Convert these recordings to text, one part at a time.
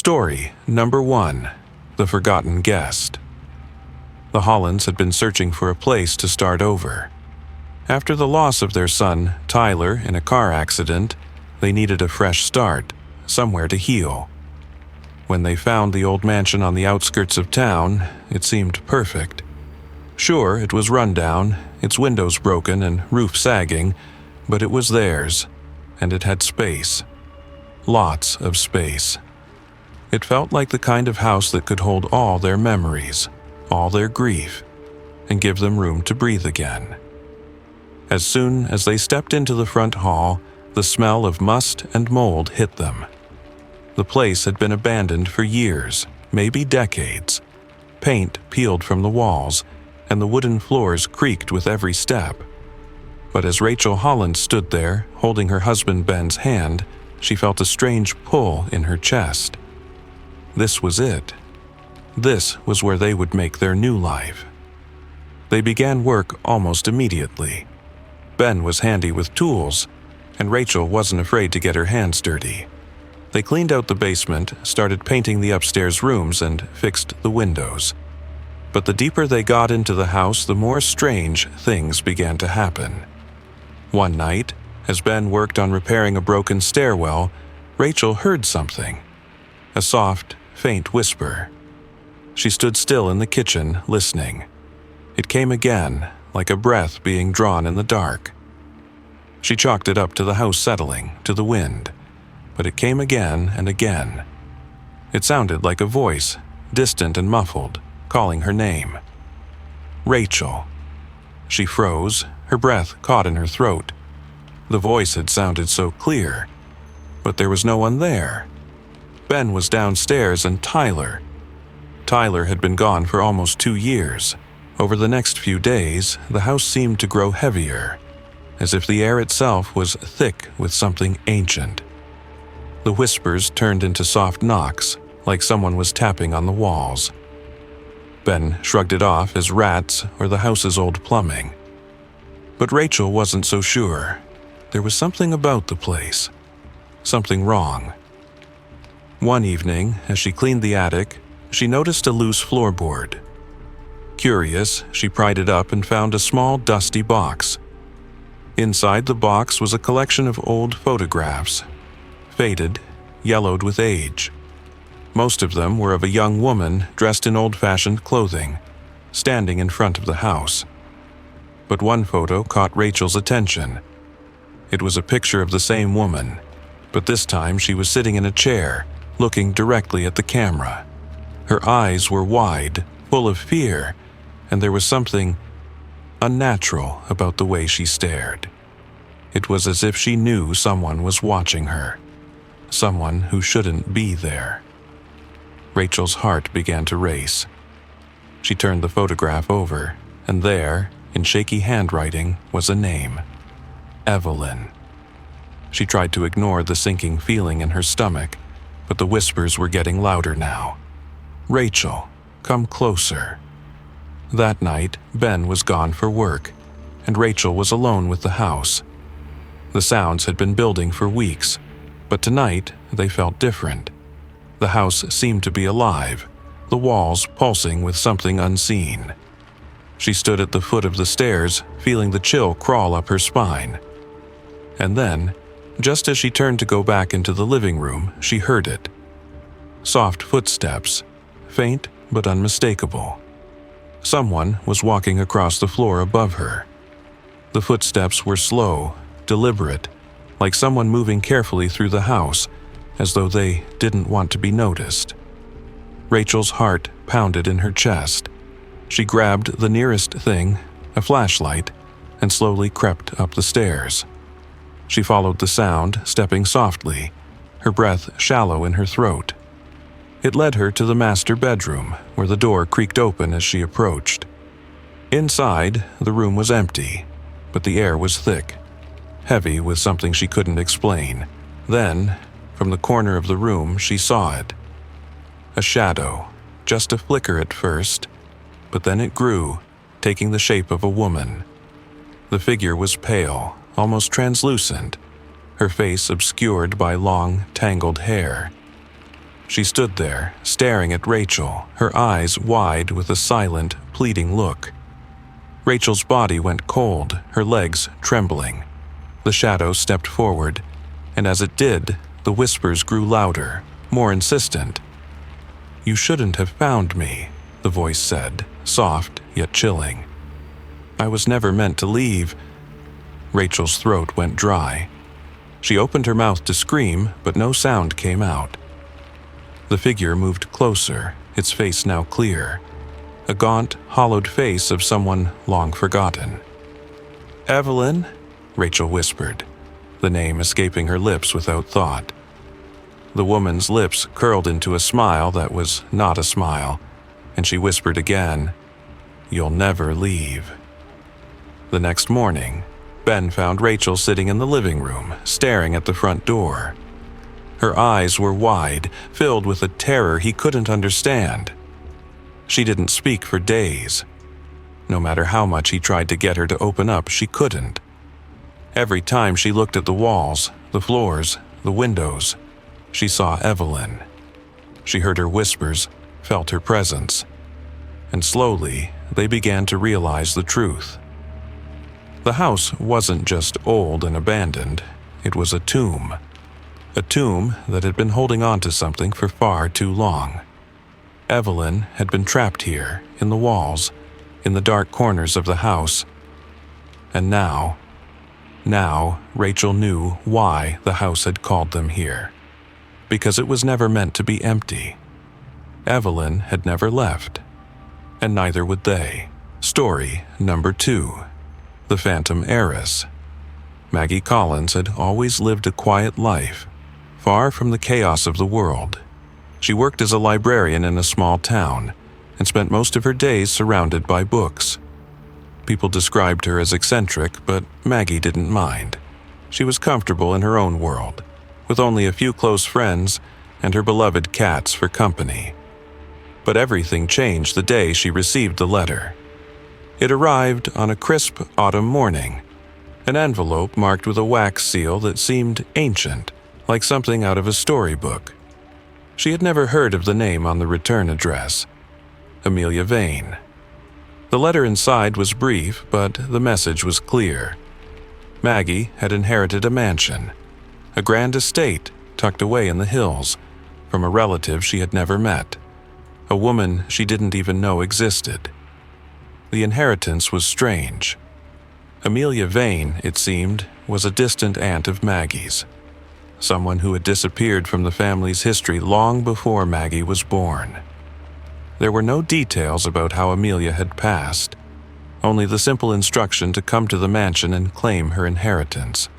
Story number 1: The Forgotten Guest. The Hollands had been searching for a place to start over. After the loss of their son, Tyler, in a car accident, they needed a fresh start, somewhere to heal. When they found the old mansion on the outskirts of town, it seemed perfect. Sure, it was run down, its windows broken and roof sagging, but it was theirs, and it had space. Lots of space. It felt like the kind of house that could hold all their memories, all their grief, and give them room to breathe again. As soon as they stepped into the front hall, the smell of must and mold hit them. The place had been abandoned for years, maybe decades. Paint peeled from the walls, and the wooden floors creaked with every step. But as Rachel Holland stood there, holding her husband Ben's hand, she felt a strange pull in her chest. This was it. This was where they would make their new life. They began work almost immediately. Ben was handy with tools, and Rachel wasn't afraid to get her hands dirty. They cleaned out the basement, started painting the upstairs rooms, and fixed the windows. But the deeper they got into the house, the more strange things began to happen. One night, as Ben worked on repairing a broken stairwell, Rachel heard something. A soft, faint whisper. She stood still in the kitchen, listening. It came again, like a breath being drawn in the dark. She chalked it up to the house settling, to the wind. But it came again and again. It sounded like a voice, distant and muffled, calling her name. Rachel. She froze, her breath caught in her throat. The voice had sounded so clear, but there was no one there. Ben was downstairs, and Tyler had been gone for almost 2 years. Over the next few days, the house seemed to grow heavier, as if the air itself was thick with something ancient. The whispers turned into soft knocks, like someone was tapping on the walls. Ben shrugged it off as rats or the house's old plumbing. But Rachel wasn't so sure. There was something about the place. Something wrong. One evening, as she cleaned the attic, she noticed a loose floorboard. Curious, she pried it up and found a small, dusty box. Inside the box was a collection of old photographs, faded, yellowed with age. Most of them were of a young woman dressed in old-fashioned clothing, standing in front of the house. But one photo caught Rachel's attention. It was a picture of the same woman, but this time she was sitting in a chair, looking directly at the camera. Her eyes were wide, full of fear, and there was something unnatural about the way she stared. It was as if she knew someone was watching her, someone who shouldn't be there. Rachel's heart began to race. She turned the photograph over, and there, in shaky handwriting, was a name. Evelyn. She tried to ignore the sinking feeling in her stomach, but the whispers were getting louder now. Rachel, come closer. That night, Ben was gone for work, and Rachel was alone with the house. The sounds had been building for weeks, but tonight they felt different. The house seemed to be alive, the walls pulsing with something unseen. She stood at the foot of the stairs, feeling the chill crawl up her spine. And then, just as she turned to go back into the living room, she heard it. Soft footsteps, faint but unmistakable. Someone was walking across the floor above her. The footsteps were slow, deliberate, like someone moving carefully through the house, as though they didn't want to be noticed. Rachel's heart pounded in her chest. She grabbed the nearest thing, a flashlight, and slowly crept up the stairs. She followed the sound, stepping softly, her breath shallow in her throat. It led her to the master bedroom, where the door creaked open as she approached. Inside, the room was empty, but the air was thick, heavy with something she couldn't explain. Then, from the corner of the room, she saw it. A shadow, just a flicker at first, but then it grew, taking the shape of a woman. The figure was pale, almost translucent, her face obscured by long, tangled hair. She stood there, staring at Rachel, her eyes wide with a silent, pleading look. Rachel's body went cold, her legs trembling. The shadow stepped forward, and as it did, the whispers grew louder, more insistent. "You shouldn't have found me," the voice said, soft yet chilling. "I was never meant to leave." Rachel's throat went dry. She opened her mouth to scream, but no sound came out. The figure moved closer, its face now clear, a gaunt, hollowed face of someone long forgotten. "Evelyn," Rachel whispered, the name escaping her lips without thought. The woman's lips curled into a smile that was not a smile, and she whispered again, "You'll never leave." The next morning, Ben found Rachel sitting in the living room, staring at the front door. Her eyes were wide, filled with a terror he couldn't understand. She didn't speak for days. No matter how much he tried to get her to open up, she couldn't. Every time she looked at the walls, the floors, the windows, she saw Evelyn. She heard her whispers, felt her presence, and slowly they began to realize the truth. The house wasn't just old and abandoned, it was a tomb that had been holding on to something for far too long. Evelyn had been trapped here, in the walls, in the dark corners of the house. And now Rachel knew why the house had called them here. Because it was never meant to be empty. Evelyn had never left, and neither would they. Story number 2. The Phantom Heiress. Maggie Collins had always lived a quiet life, far from the chaos of the world. She worked as a librarian in a small town and spent most of her days surrounded by books. People described her as eccentric, but Maggie didn't mind. She was comfortable in her own world, with only a few close friends and her beloved cats for company. But everything changed the day she received the letter. It arrived on a crisp autumn morning, an envelope marked with a wax seal that seemed ancient, like something out of a storybook. She had never heard of the name on the return address. Amelia Vane. The letter inside was brief, but the message was clear. Maggie had inherited a mansion, a grand estate tucked away in the hills, from a relative she had never met, a woman she didn't even know existed. The inheritance was strange. Amelia Vane, it seemed, was a distant aunt of Maggie's, someone who had disappeared from the family's history long before Maggie was born. There were no details about how Amelia had passed, only the simple instruction to come to the mansion and claim her inheritance.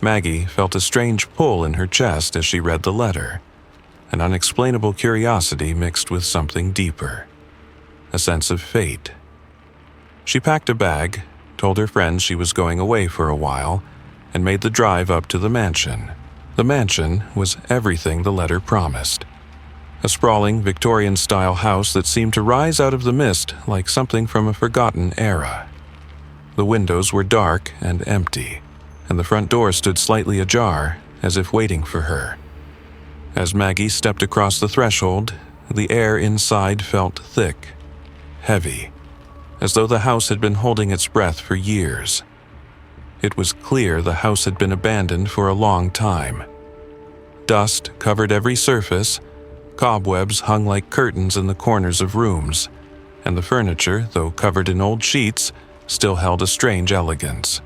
Maggie felt a strange pull in her chest as she read the letter, an unexplainable curiosity mixed with something deeper, a sense of fate. She packed a bag, told her friends she was going away for a while, and made the drive up to the mansion. The mansion was everything the letter promised. A sprawling Victorian-style house that seemed to rise out of the mist like something from a forgotten era. The windows were dark and empty, and the front door stood slightly ajar, as if waiting for her. As Maggie stepped across the threshold, the air inside felt thick, heavy, as though the house had been holding its breath for years. It was clear the house had been abandoned for a long time. Dust covered every surface, cobwebs hung like curtains in the corners of rooms, and the furniture, though covered in old sheets, still held a strange elegance.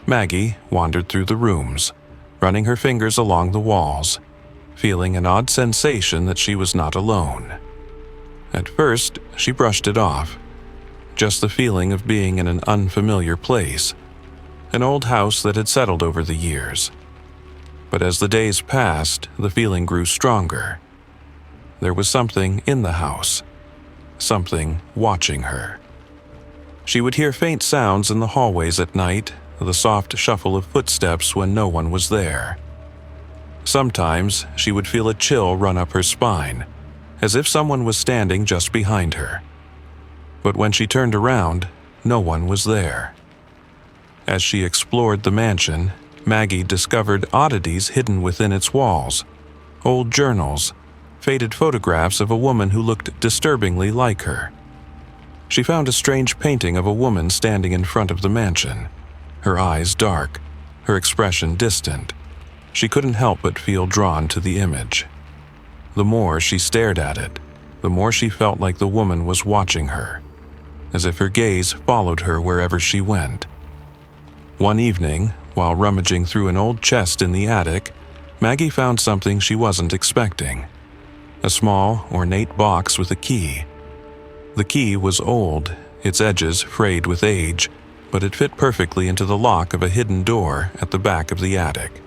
Maggie wandered through the rooms, running her fingers along the walls, feeling an odd sensation that she was not alone. At first, she brushed it off. Just the feeling of being in an unfamiliar place, an old house that had settled over the years. But as the days passed, the feeling grew stronger. There was something in the house, something watching her. She would hear faint sounds in the hallways at night, the soft shuffle of footsteps when no one was there. Sometimes she would feel a chill run up her spine, as if someone was standing just behind her. But when she turned around, no one was there. As she explored the mansion, Maggie discovered oddities hidden within its walls, old journals, faded photographs of a woman who looked disturbingly like her. She found a strange painting of a woman standing in front of the mansion, her eyes dark, her expression distant. She couldn't help but feel drawn to the image. The more she stared at it, the more she felt like the woman was watching her, as if her gaze followed her wherever she went. One evening, while rummaging through an old chest in the attic, Maggie found something she wasn't expecting. A small, ornate box with a key. The key was old, its edges frayed with age, but it fit perfectly into the lock of a hidden door at the back of the attic.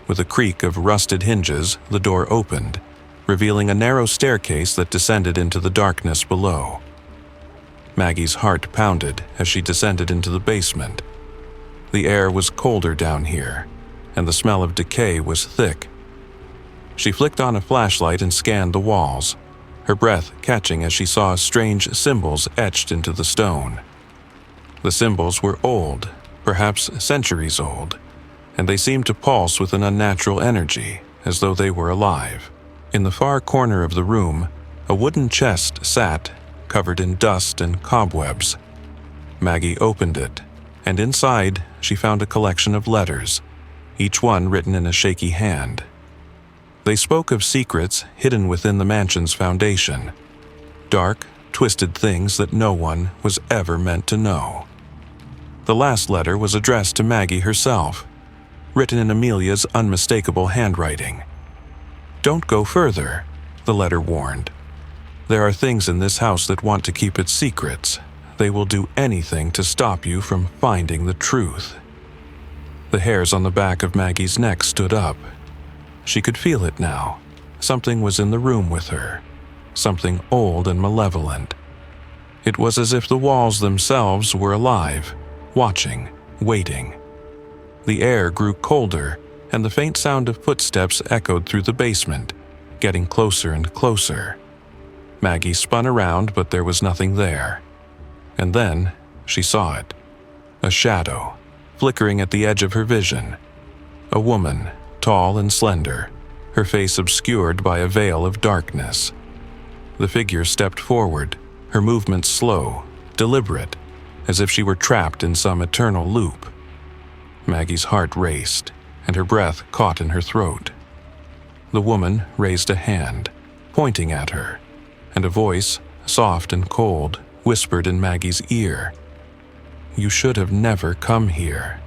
With a creak of rusted hinges, the door opened, revealing a narrow staircase that descended into the darkness below. Maggie's heart pounded as she descended into the basement. The air was colder down here, and the smell of decay was thick. She flicked on a flashlight and scanned the walls, her breath catching as she saw strange symbols etched into the stone. The symbols were old, perhaps centuries old, and they seemed to pulse with an unnatural energy, as though they were alive. In the far corner of the room, a wooden chest sat, covered in dust and cobwebs. Maggie opened it, and inside she found a collection of letters, each one written in a shaky hand. They spoke of secrets hidden within the mansion's foundation, dark, twisted things that no one was ever meant to know. The last letter was addressed to Maggie herself, written in Amelia's unmistakable handwriting. "Don't go further," the letter warned. "There are things in this house that want to keep its secrets. They will do anything to stop you from finding the truth." The hairs on the back of Maggie's neck stood up. She could feel it now. Something was in the room with her, something old and malevolent. It was as if the walls themselves were alive, watching, waiting. The air grew colder, and the faint sound of footsteps echoed through the basement, getting closer and closer. Maggie spun around, but there was nothing there. And then she saw it. A shadow, flickering at the edge of her vision. A woman, tall and slender, her face obscured by a veil of darkness. The figure stepped forward, her movements slow, deliberate, as if she were trapped in some eternal loop. Maggie's heart raced, and her breath caught in her throat. The woman raised a hand, pointing at her, and a voice, soft and cold, whispered in Maggie's ear, "You should have never come here."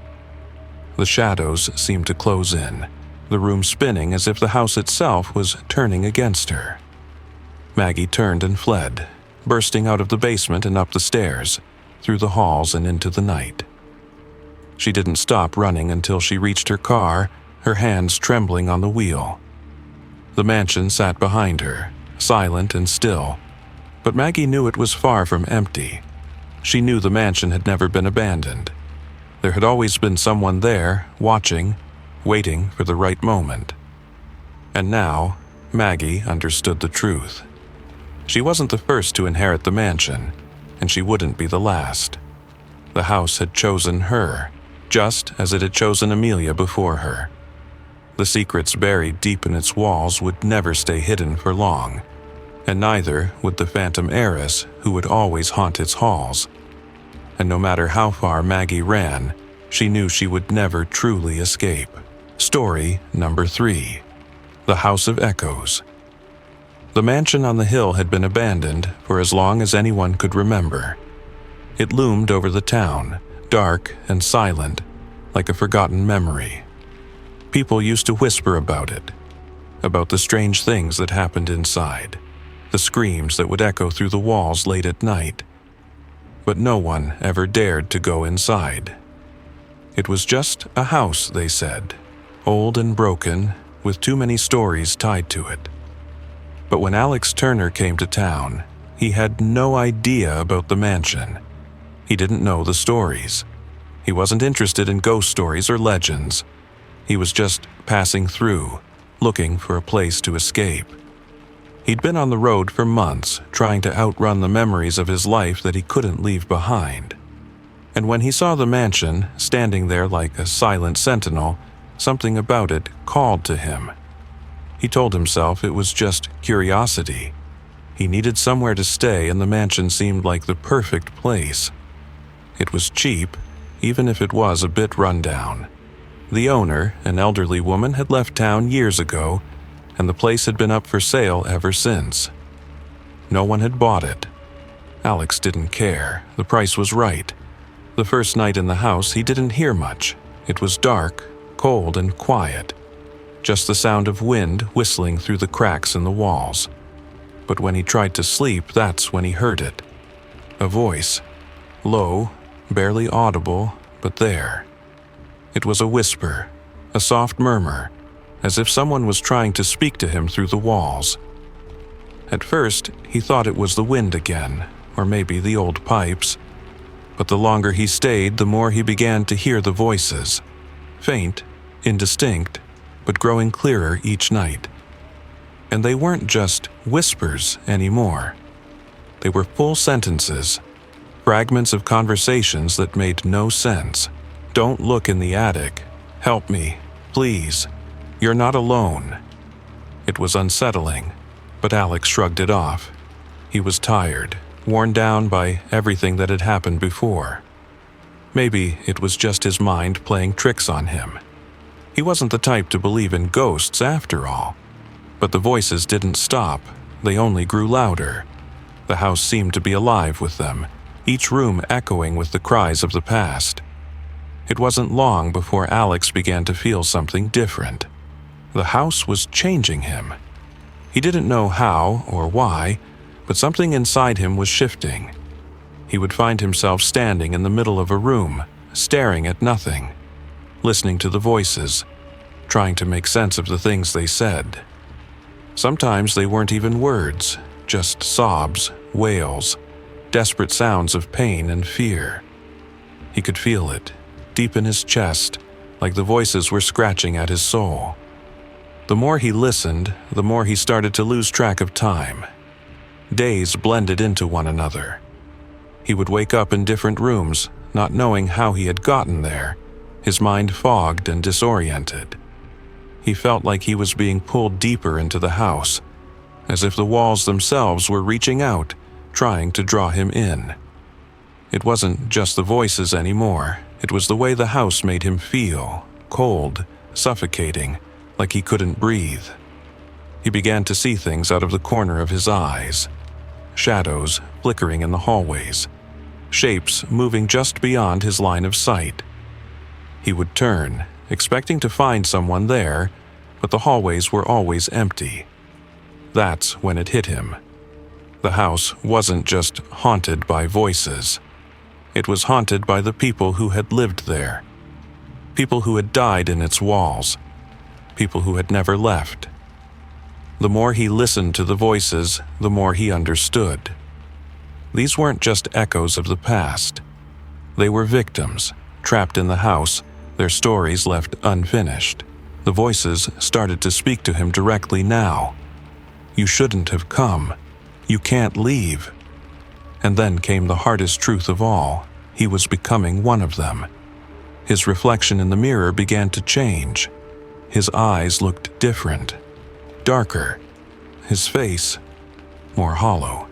The shadows seemed to close in, the room spinning as if the house itself was turning against her. Maggie turned and fled, bursting out of the basement and up the stairs, through the halls and into the night. She didn't stop running until she reached her car, her hands trembling on the wheel. The mansion sat behind her, silent and still, but Maggie knew it was far from empty. She knew the mansion had never been abandoned. There had always been someone there, watching, waiting for the right moment. And now, Maggie understood the truth. She wasn't the first to inherit the mansion, and she wouldn't be the last. The house had chosen her, just as it had chosen Amelia before her. The secrets buried deep in its walls would never stay hidden for long, and neither would the phantom heiress who would always haunt its halls. And no matter how far Maggie ran, she knew she would never truly escape. Story number 3. The House of Echoes. The mansion on the hill had been abandoned for as long as anyone could remember. It loomed over the town, dark and silent, like a forgotten memory. People used to whisper about it, about the strange things that happened inside, the screams that would echo through the walls late at night. But no one ever dared to go inside. It was just a house, they said, old and broken, with too many stories tied to it. But when Alex Turner came to town, he had no idea about the mansion. He didn't know the stories. He wasn't interested in ghost stories or legends. He was just passing through, looking for a place to escape. He'd been on the road for months, trying to outrun the memories of his life that he couldn't leave behind. And when he saw the mansion, standing there like a silent sentinel, something about it called to him. He told himself it was just curiosity. He needed somewhere to stay, and the mansion seemed like the perfect place. It was cheap, even if it was a bit rundown. The owner, an elderly woman, had left town years ago, and the place had been up for sale ever since. No one had bought it. Alex didn't care. The price was right. The first night in the house, he didn't hear much. It was dark, cold, and quiet. Just the sound of wind whistling through the cracks in the walls. But when he tried to sleep, that's when he heard it. A voice. Low, barely audible, but there. It was a whisper, a soft murmur, as if someone was trying to speak to him through the walls. At first, he thought it was the wind again, or maybe the old pipes. But the longer he stayed, the more he began to hear the voices. Faint, indistinct, but growing clearer each night. And they weren't just whispers anymore. They were full sentences, fragments of conversations that made no sense. Don't look in the attic. Help me, please. You're not alone. It was unsettling, but Alex shrugged it off. He was tired, worn down by everything that had happened before. Maybe it was just his mind playing tricks on him. He wasn't the type to believe in ghosts after all. But the voices didn't stop. They only grew louder. The house seemed to be alive with them, each room echoing with the cries of the past. It wasn't long before Alex began to feel something different. The house was changing him. He didn't know how or why, but something inside him was shifting. He would find himself standing in the middle of a room, staring at nothing, listening to the voices, trying to make sense of the things they said. Sometimes they weren't even words, just sobs, wails, desperate sounds of pain and fear. He could feel it, deep in his chest, like the voices were scratching at his soul. The more he listened, the more he started to lose track of time. Days blended into one another. He would wake up in different rooms, not knowing how he had gotten there, his mind fogged and disoriented. He felt like he was being pulled deeper into the house, as if the walls themselves were reaching out, trying to draw him in. It wasn't just the voices anymore. It was the way the house made him feel, cold, suffocating, like he couldn't breathe. He began to see things out of the corner of his eyes. Shadows flickering in the hallways. Shapes moving just beyond his line of sight. He would turn, expecting to find someone there, but the hallways were always empty. That's when it hit him. The house wasn't just haunted by voices. It was haunted by the people who had lived there. People who had died in its walls. People who had never left. The more he listened to the voices, the more he understood. These weren't just echoes of the past. They were victims, trapped in the house, their stories left unfinished. The voices started to speak to him directly now. You shouldn't have come. You can't leave. And then came the hardest truth of all. He was becoming one of them. His reflection in the mirror began to change. His eyes looked different, darker. His face more hollow.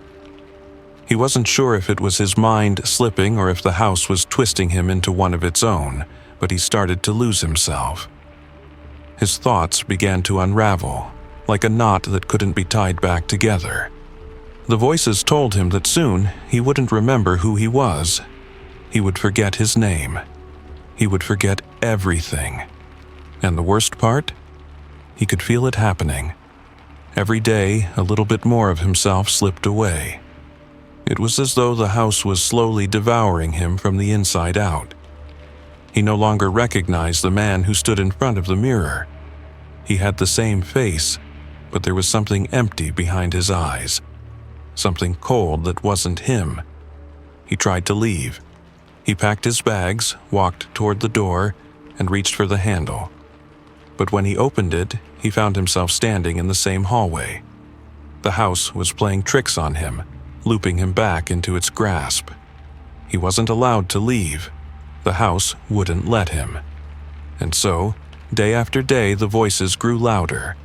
He wasn't sure if it was his mind slipping or if the house was twisting him into one of its own, but he started to lose himself. His thoughts began to unravel, like a knot that couldn't be tied back together. The voices told him that soon he wouldn't remember who he was. He would forget his name. He would forget everything. And the worst part? He could feel it happening. Every day, a little bit more of himself slipped away. It was as though the house was slowly devouring him from the inside out. He no longer recognized the man who stood in front of the mirror. He had the same face, but there was something empty behind his eyes. Something cold that wasn't him. He tried to leave. He packed his bags, walked toward the door, and reached for the handle. But when he opened it, he found himself standing in the same hallway. The house was playing tricks on him, looping him back into its grasp. He wasn't allowed to leave. The house wouldn't let him. And so, day after day, the voices grew louder.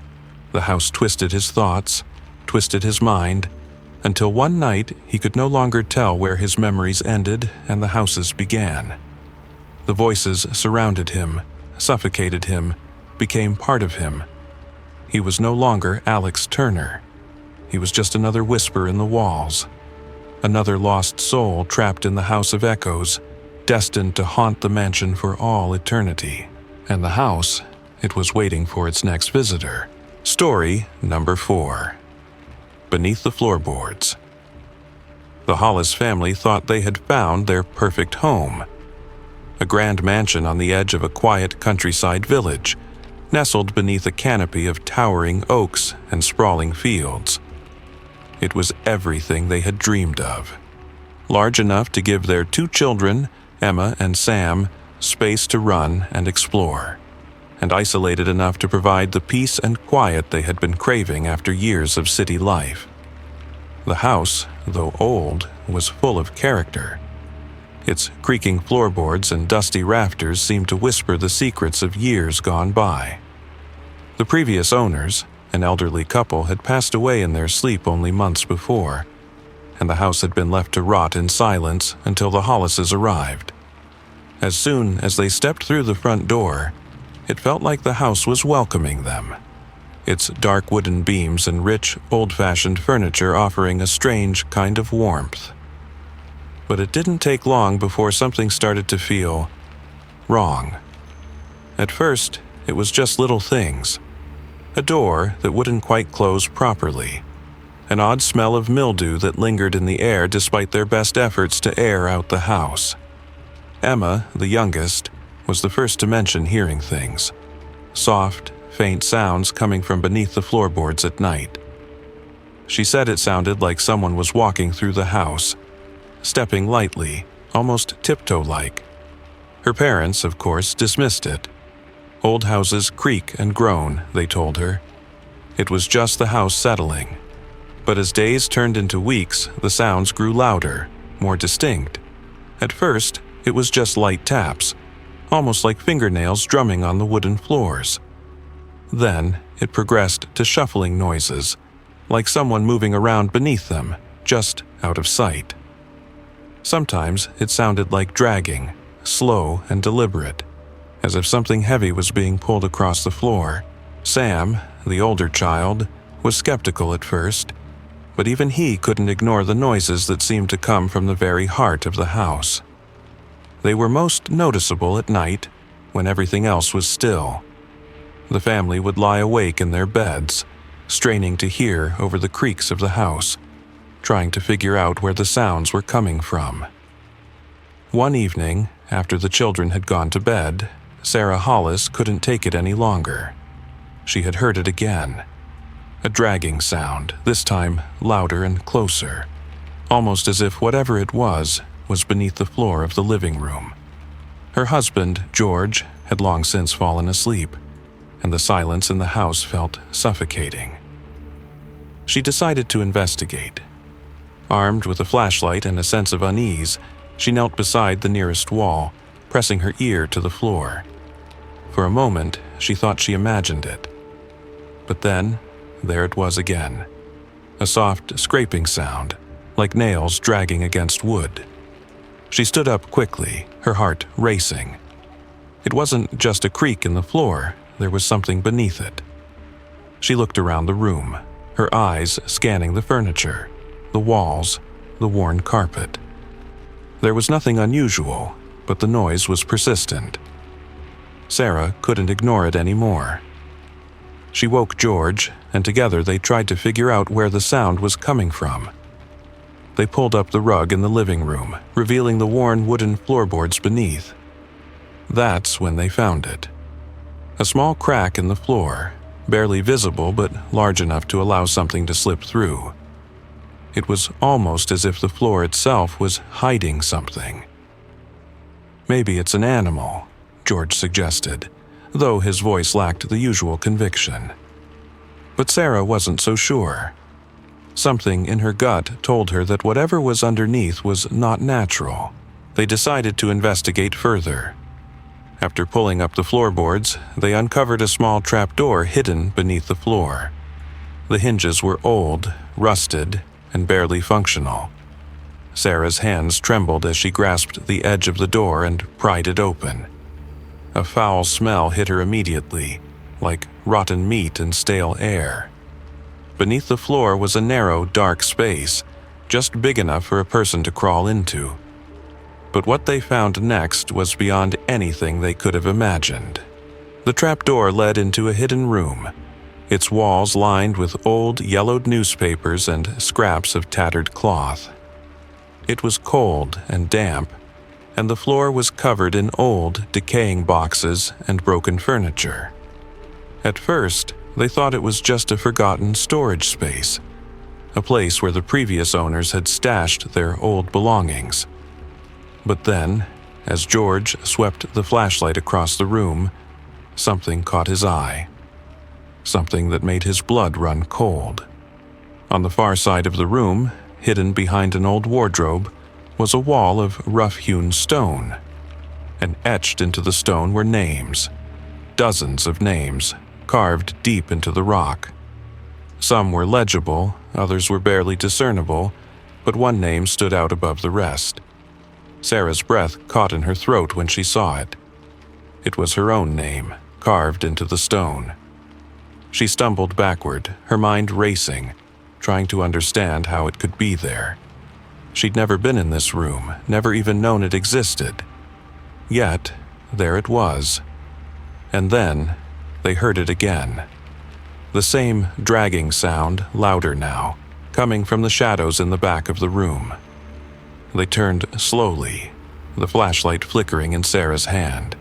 The house twisted his thoughts, twisted his mind, until one night he could no longer tell where his memories ended and the house's began. The voices surrounded him, suffocated him, became part of him. He was no longer Alex Turner. He was just another whisper in the walls, another lost soul trapped in the House of Echoes, destined to haunt the mansion for all eternity. And the house, it was waiting for its next visitor. Story number 4. Beneath the Floorboards. The Hollis family thought they had found their perfect home. A grand mansion on the edge of a quiet countryside village, nestled beneath a canopy of towering oaks and sprawling fields. It was everything they had dreamed of. Large enough to give their 2 children, Emma and Sam, space to run and explore, and isolated enough to provide the peace and quiet they had been craving after years of city life. The house, though old, was full of character. Its creaking floorboards and dusty rafters seemed to whisper the secrets of years gone by. The previous owners, an elderly couple, had passed away in their sleep only months before, and the house had been left to rot in silence until the Hollises arrived. As soon as they stepped through the front door, it felt like the house was welcoming them, its dark wooden beams and rich, old-fashioned furniture offering a strange kind of warmth. But it didn't take long before something started to feel wrong. At first, it was just little things. A door that wouldn't quite close properly. An odd smell of mildew that lingered in the air despite their best efforts to air out the house. Emma, the youngest, was the first to mention hearing things. Soft, faint sounds coming from beneath the floorboards at night. She said it sounded like someone was walking through the house, stepping lightly, almost tiptoe-like. Her parents, of course, dismissed it. Old houses creak and groan, they told her. It was just the house settling. But as days turned into weeks, the sounds grew louder, more distinct. At first, it was just light taps, almost like fingernails drumming on the wooden floors. Then, it progressed to shuffling noises, like someone moving around beneath them, just out of sight. Sometimes it sounded like dragging, slow and deliberate, as if something heavy was being pulled across the floor. Sam, the older child, was skeptical at first, but even he couldn't ignore the noises that seemed to come from the very heart of the house. They were most noticeable at night, when everything else was still. The family would lie awake in their beds, straining to hear over the creaks of the house, trying to figure out where the sounds were coming from. One evening, after the children had gone to bed, Sarah Hollis couldn't take it any longer. She had heard it again. A dragging sound, this time louder and closer, almost as if whatever it was beneath the floor of the living room. Her husband, George, had long since fallen asleep, and the silence in the house felt suffocating. She decided to investigate. Armed with a flashlight and a sense of unease, she knelt beside the nearest wall, pressing her ear to the floor. For a moment, she thought she imagined it. But then, there it was again. A soft scraping sound, like nails dragging against wood. She stood up quickly, her heart racing. It wasn't just a creak in the floor, there was something beneath it. She looked around the room, her eyes scanning the furniture, the walls, the worn carpet. There was nothing unusual, but the noise was persistent. Sarah couldn't ignore it anymore. She woke George, and together they tried to figure out where the sound was coming from. They pulled up the rug in the living room, revealing the worn wooden floorboards beneath. That's when they found it. A small crack in the floor, barely visible but large enough to allow something to slip through. It was almost as if the floor itself was hiding something. "Maybe it's an animal," George suggested, though his voice lacked the usual conviction. But Sarah wasn't so sure. Something in her gut told her that whatever was underneath was not natural. They decided to investigate further. After pulling up the floorboards, they uncovered a small trapdoor hidden beneath the floor. The hinges were old, rusted, and barely functional. Sarah's hands trembled as she grasped the edge of the door and pried it open. A foul smell hit her immediately, like rotten meat and stale air. Beneath the floor was a narrow, dark space, just big enough for a person to crawl into. But what they found next was beyond anything they could have imagined. The trapdoor led into a hidden room, its walls lined with old, yellowed newspapers and scraps of tattered cloth. It was cold and damp, and the floor was covered in old, decaying boxes and broken furniture. At first, they thought it was just a forgotten storage space, a place where the previous owners had stashed their old belongings. But then, as George swept the flashlight across the room, something caught his eye. Something that made his blood run cold. On the far side of the room, hidden behind an old wardrobe, was a wall of rough-hewn stone. And etched into the stone were names. Dozens of names, carved deep into the rock. Some were legible, others were barely discernible, but one name stood out above the rest. Sarah's breath caught in her throat when she saw it. It was her own name, carved into the stone. She stumbled backward, her mind racing, trying to understand how it could be there. She'd never been in this room, never even known it existed. Yet, there it was. And then, they heard it again. The same dragging sound, louder now, coming from the shadows in the back of the room. They turned slowly, the flashlight flickering in Sarah's hand.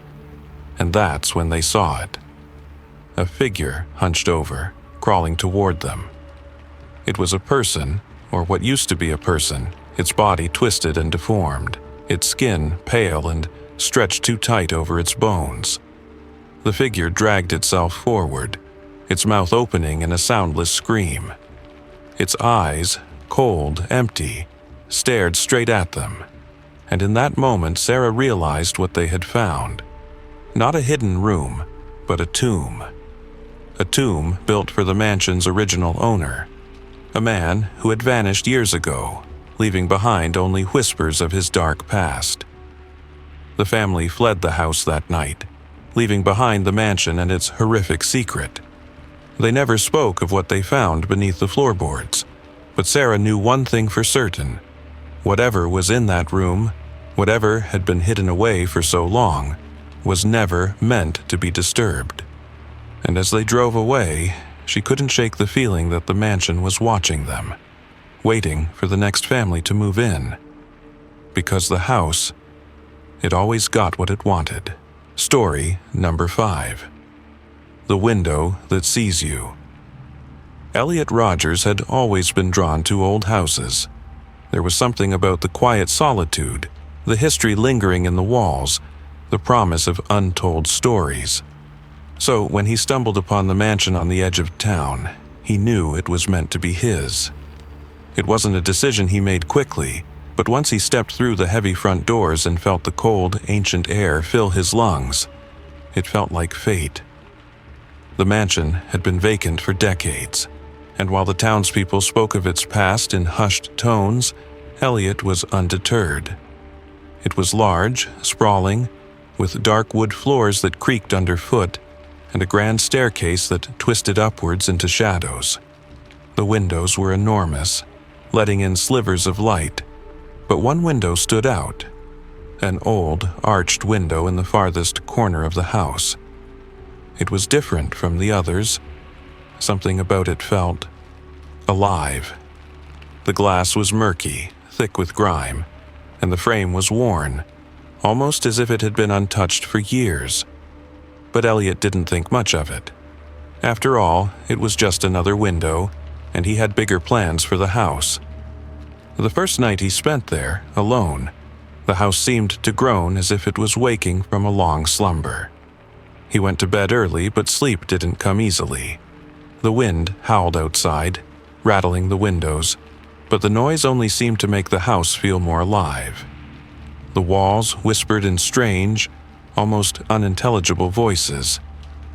And that's when they saw it. A figure hunched over, crawling toward them. It was a person, or what used to be a person, its body twisted and deformed, its skin pale and stretched too tight over its bones. The figure dragged itself forward, its mouth opening in a soundless scream. Its eyes, cold, empty, stared straight at them. And in that moment, Sarah realized what they had found. Not a hidden room, but a tomb. A tomb built for the mansion's original owner. A man who had vanished years ago, leaving behind only whispers of his dark past. The family fled the house that night, leaving behind the mansion and its horrific secret. They never spoke of what they found beneath the floorboards, but Sarah knew one thing for certain. Whatever was in that room, whatever had been hidden away for so long, was never meant to be disturbed. And as they drove away, she couldn't shake the feeling that the mansion was watching them, waiting for the next family to move in. Because the house, it always got what it wanted. Story number 5. The Window That Sees You. Elliot Rogers had always been drawn to old houses. There was something about the quiet solitude, the history lingering in the walls, the promise of untold stories. So when he stumbled upon the mansion on the edge of town, he knew it was meant to be his. It wasn't a decision he made quickly, but once he stepped through the heavy front doors and felt the cold, ancient air fill his lungs, it felt like fate. The mansion had been vacant for decades, and while the townspeople spoke of its past in hushed tones, Elliot was undeterred. It was large, sprawling, with dark wood floors that creaked underfoot, and a grand staircase that twisted upwards into shadows. The windows were enormous, letting in slivers of light, but one window stood out, an old, arched window in the farthest corner of the house. It was different from the others. Something about it felt alive. The glass was murky, thick with grime, and the frame was worn, almost as if it had been untouched for years. But Elliot didn't think much of it. After all, it was just another window, and he had bigger plans for the house. The first night he spent there, alone, the house seemed to groan as if it was waking from a long slumber. He went to bed early, but sleep didn't come easily. The wind howled outside, rattling the windows, but the noise only seemed to make the house feel more alive. The walls whispered in strange, almost unintelligible voices,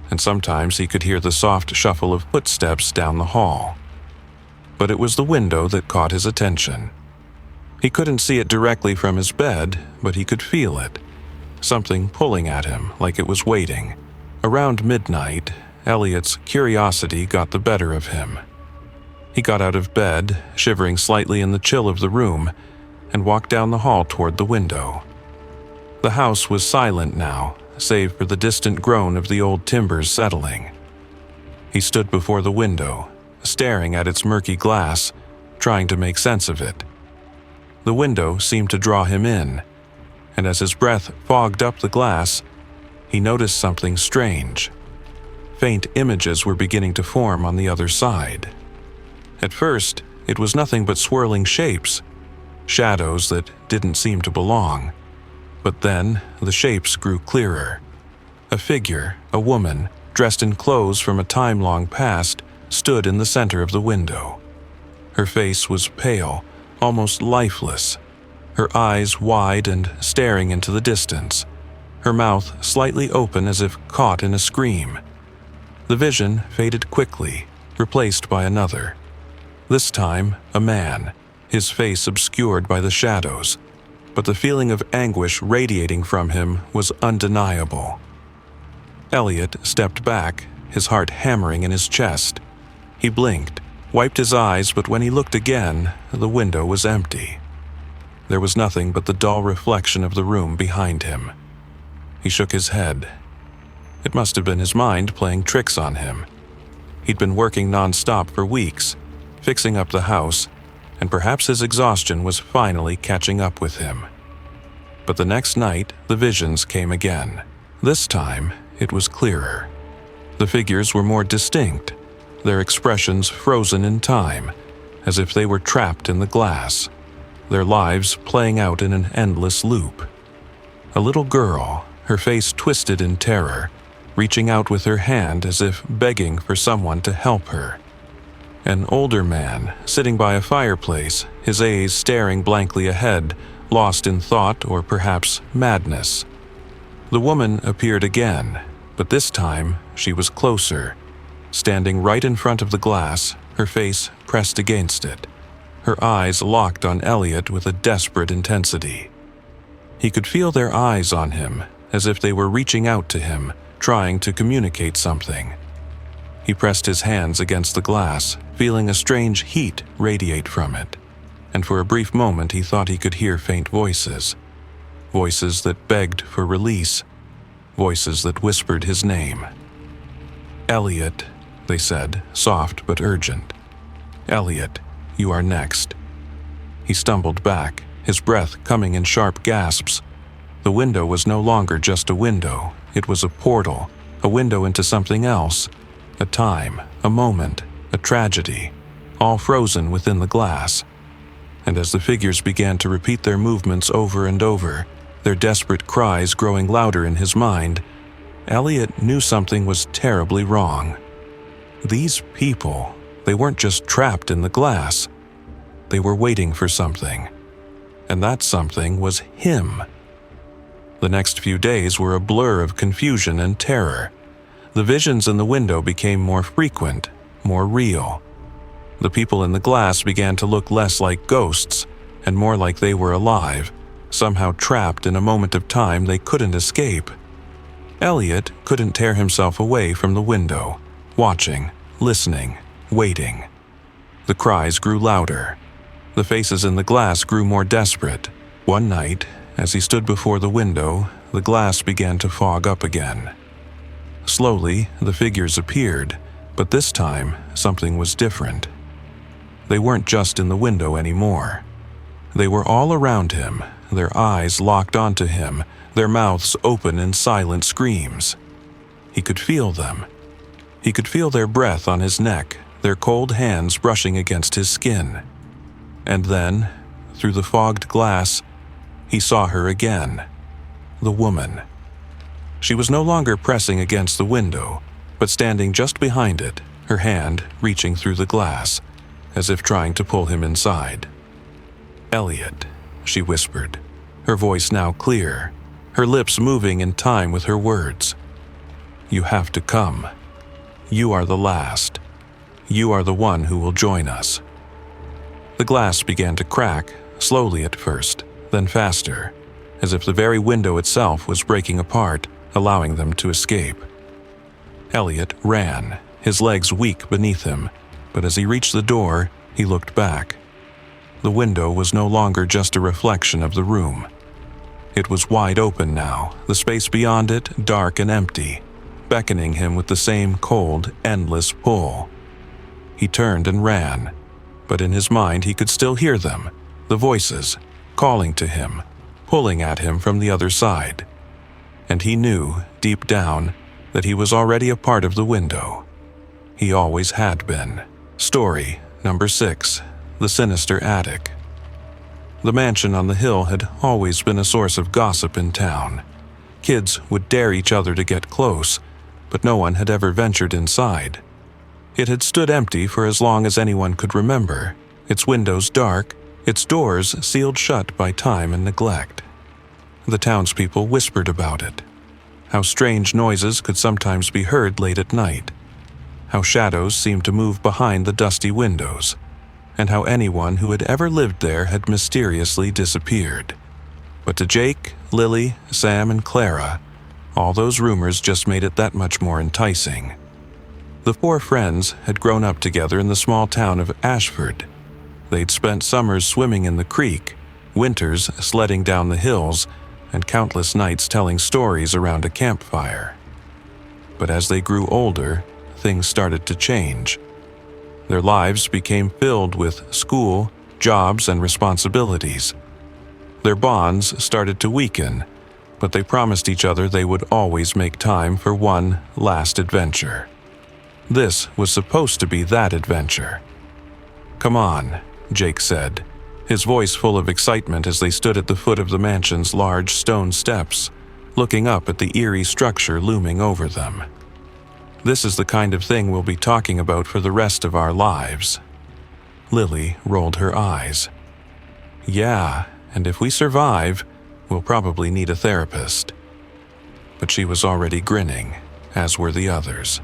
and sometimes he could hear the soft shuffle of footsteps down the hall. but it was the window that caught his attention. He couldn't see it directly from his bed, but he could feel it. Something pulling at him like it was waiting. Around midnight, Elliot's curiosity got the better of him. He got out of bed, shivering slightly in the chill of the room, and walked down the hall toward the window. The house was silent now, save for the distant groan of the old timbers settling. He stood before the window, staring at its murky glass, trying to make sense of it. The window seemed to draw him in, and as his breath fogged up the glass, he noticed something strange. Faint images were beginning to form on the other side. At first, it was nothing but swirling shapes, shadows that didn't seem to belong. But then, the shapes grew clearer. A figure, a woman, dressed in clothes from a time long past, stood in the center of the window. Her face was pale, almost lifeless, her eyes wide and staring into the distance, her mouth slightly open as if caught in a scream. The vision faded quickly, replaced by another. This time, a man, his face obscured by the shadows, but the feeling of anguish radiating from him was undeniable. Elliot stepped back, his heart hammering in his chest. He blinked, wiped his eyes, but when he looked again, the window was empty. There was nothing but the dull reflection of the room behind him. He shook his head. It must have been his mind playing tricks on him. He'd been working non-stop for weeks, fixing up the house, and perhaps his exhaustion was finally catching up with him. But the next night, the visions came again. This time, it was clearer. The figures were more distinct, their expressions frozen in time, as if they were trapped in the glass, their lives playing out in an endless loop. A little girl, her face twisted in terror, reaching out with her hand as if begging for someone to help her. An older man, sitting by a fireplace, his eyes staring blankly ahead, lost in thought or perhaps madness. The woman appeared again, but this time she was closer, standing right in front of the glass, her face pressed against it, her eyes locked on Elliot with a desperate intensity. He could feel their eyes on him, as if they were reaching out to him, trying to communicate something. He pressed his hands against the glass, feeling a strange heat radiate from it, and for a brief moment he thought he could hear faint voices. Voices that begged for release, voices that whispered his name. "Elliot," they said, soft but urgent. "Elliot, you are next." He stumbled back, his breath coming in sharp gasps. The window was no longer just a window, it was a portal, a window into something else, a time, a moment, a tragedy, all frozen within the glass. And as the figures began to repeat their movements over and over, their desperate cries growing louder in his mind, Elliot knew something was terribly wrong. These people, they weren't just trapped in the glass. They were waiting for something. And that something was him. The next few days were a blur of confusion and terror. The visions in the window became more frequent, more real. The people in the glass began to look less like ghosts and more like they were alive, somehow trapped in a moment of time they couldn't escape. Elliot couldn't tear himself away from the window, watching, listening, waiting. The cries grew louder. The faces in the glass grew more desperate. One night, as he stood before the window, the glass began to fog up again. Slowly, the figures appeared, but this time, something was different. They weren't just in the window anymore. They were all around him, their eyes locked onto him, their mouths open in silent screams. He could feel them. He could feel their breath on his neck, their cold hands brushing against his skin. And then, through the fogged glass, he saw her again. The woman. She was no longer pressing against the window, but standing just behind it, her hand reaching through the glass, as if trying to pull him inside. "Elliot," she whispered, her voice now clear, her lips moving in time with her words. "You have to come. You are the last. You are the one who will join us." The glass began to crack, slowly at first, then faster, as if the very window itself was breaking apart, allowing them to escape. Elliot ran, his legs weak beneath him, but as he reached the door, he looked back. The window was no longer just a reflection of the room. It was wide open now, the space beyond it dark and empty, beckoning him with the same cold, endless pull. He turned and ran, but in his mind he could still hear them, the voices, calling to him, pulling at him from the other side. And he knew, deep down, that he was already a part of the window. He always had been. Story number 6, The Sinister Attic. The mansion on the hill had always been a source of gossip in town. Kids would dare each other to get close, but no one had ever ventured inside. It had stood empty for as long as anyone could remember, its windows dark, its doors sealed shut by time and neglect. The townspeople whispered about it. How strange noises could sometimes be heard late at night. How shadows seemed to move behind the dusty windows, and how anyone who had ever lived there had mysteriously disappeared. But to Jake, Lily, Sam, and Clara, all those rumors just made it that much more enticing. The 4 friends had grown up together in the small town of Ashford. They'd spent summers swimming in the creek, winters sledding down the hills, and countless nights telling stories around a campfire. But as they grew older, things started to change. Their lives became filled with school, jobs, and responsibilities. Their bonds started to weaken, but they promised each other they would always make time for one last adventure. This was supposed to be that adventure. "Come on," Jake said, his voice full of excitement as they stood at the foot of the mansion's large stone steps, looking up at the eerie structure looming over them. "This is the kind of thing we'll be talking about for the rest of our lives." Lily rolled her eyes. "Yeah, and if we survive, we'll probably need a therapist." But she was already grinning, as were the others.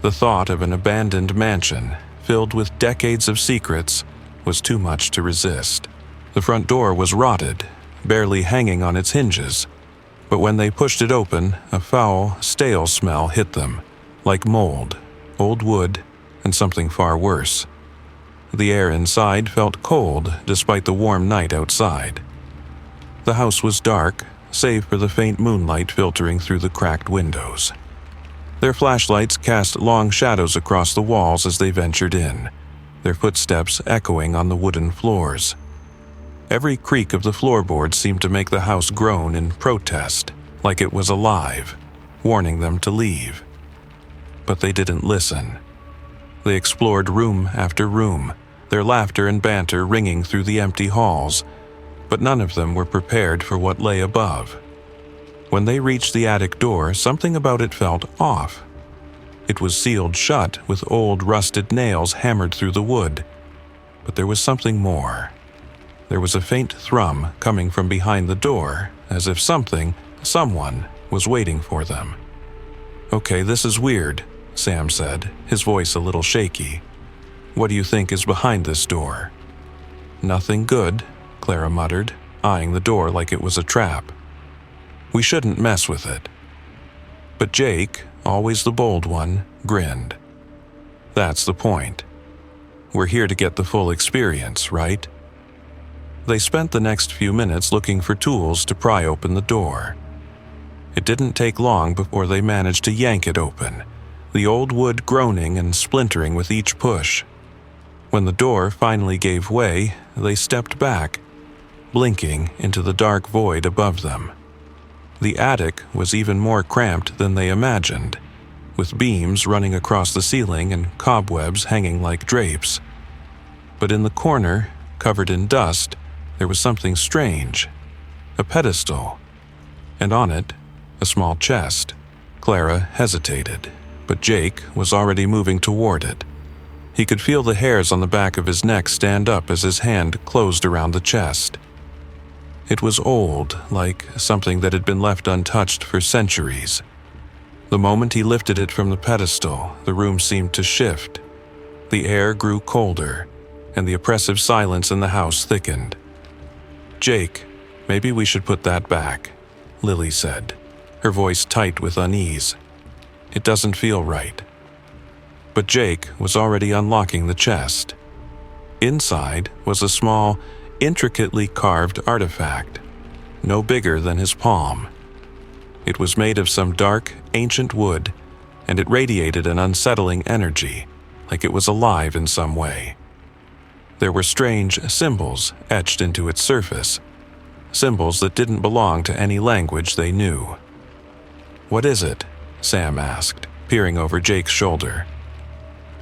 The thought of an abandoned mansion, filled with decades of secrets, was too much to resist. The front door was rotted, barely hanging on its hinges, but when they pushed it open, a foul, stale smell hit them, like mold, old wood, and something far worse. The air inside felt cold despite the warm night outside. The house was dark, save for the faint moonlight filtering through the cracked windows. Their flashlights cast long shadows across the walls as they ventured in, their footsteps echoing on the wooden floors. Every creak of the floorboards seemed to make the house groan in protest, like it was alive, warning them to leave. But they didn't listen. They explored room after room, their laughter and banter ringing through the empty halls, but none of them were prepared for what lay above. When they reached the attic door, something about it felt off. It was sealed shut with old rusted nails hammered through the wood. But there was something more. There was a faint thrum coming from behind the door, as if someone was waiting for them. "Okay, this is weird," Sam said, his voice a little shaky. "What do you think is behind this door?" "Nothing good," Clara muttered, eyeing the door like it was a trap. "We shouldn't mess with it." But Jake, always the bold one, grinned. "That's the point. We're here to get the full experience, right?" They spent the next few minutes looking for tools to pry open the door. It didn't take long before they managed to yank it open, the old wood groaning and splintering with each push. When the door finally gave way, they stepped back, blinking into the dark void above them. The attic was even more cramped than they imagined, with beams running across the ceiling and cobwebs hanging like drapes. But in the corner, covered in dust, there was something strange. A pedestal, and on it, a small chest. Clara hesitated, but Jake was already moving toward it. He could feel the hairs on the back of his neck stand up as his hand closed around the chest. It was old, like something that had been left untouched for centuries. The moment he lifted it from the pedestal, the room seemed to shift. The air grew colder, and the oppressive silence in the house thickened. "Jake, maybe we should put that back," Lily said, her voice tight with unease. "It doesn't feel right." But Jake was already unlocking the chest. Inside was a small, intricately carved artifact, no bigger than his palm. It was made of some dark, ancient wood, and it radiated an unsettling energy, like it was alive in some way. There were strange symbols etched into its surface, symbols that didn't belong to any language they knew. "What is it?" Sam asked, peering over Jake's shoulder.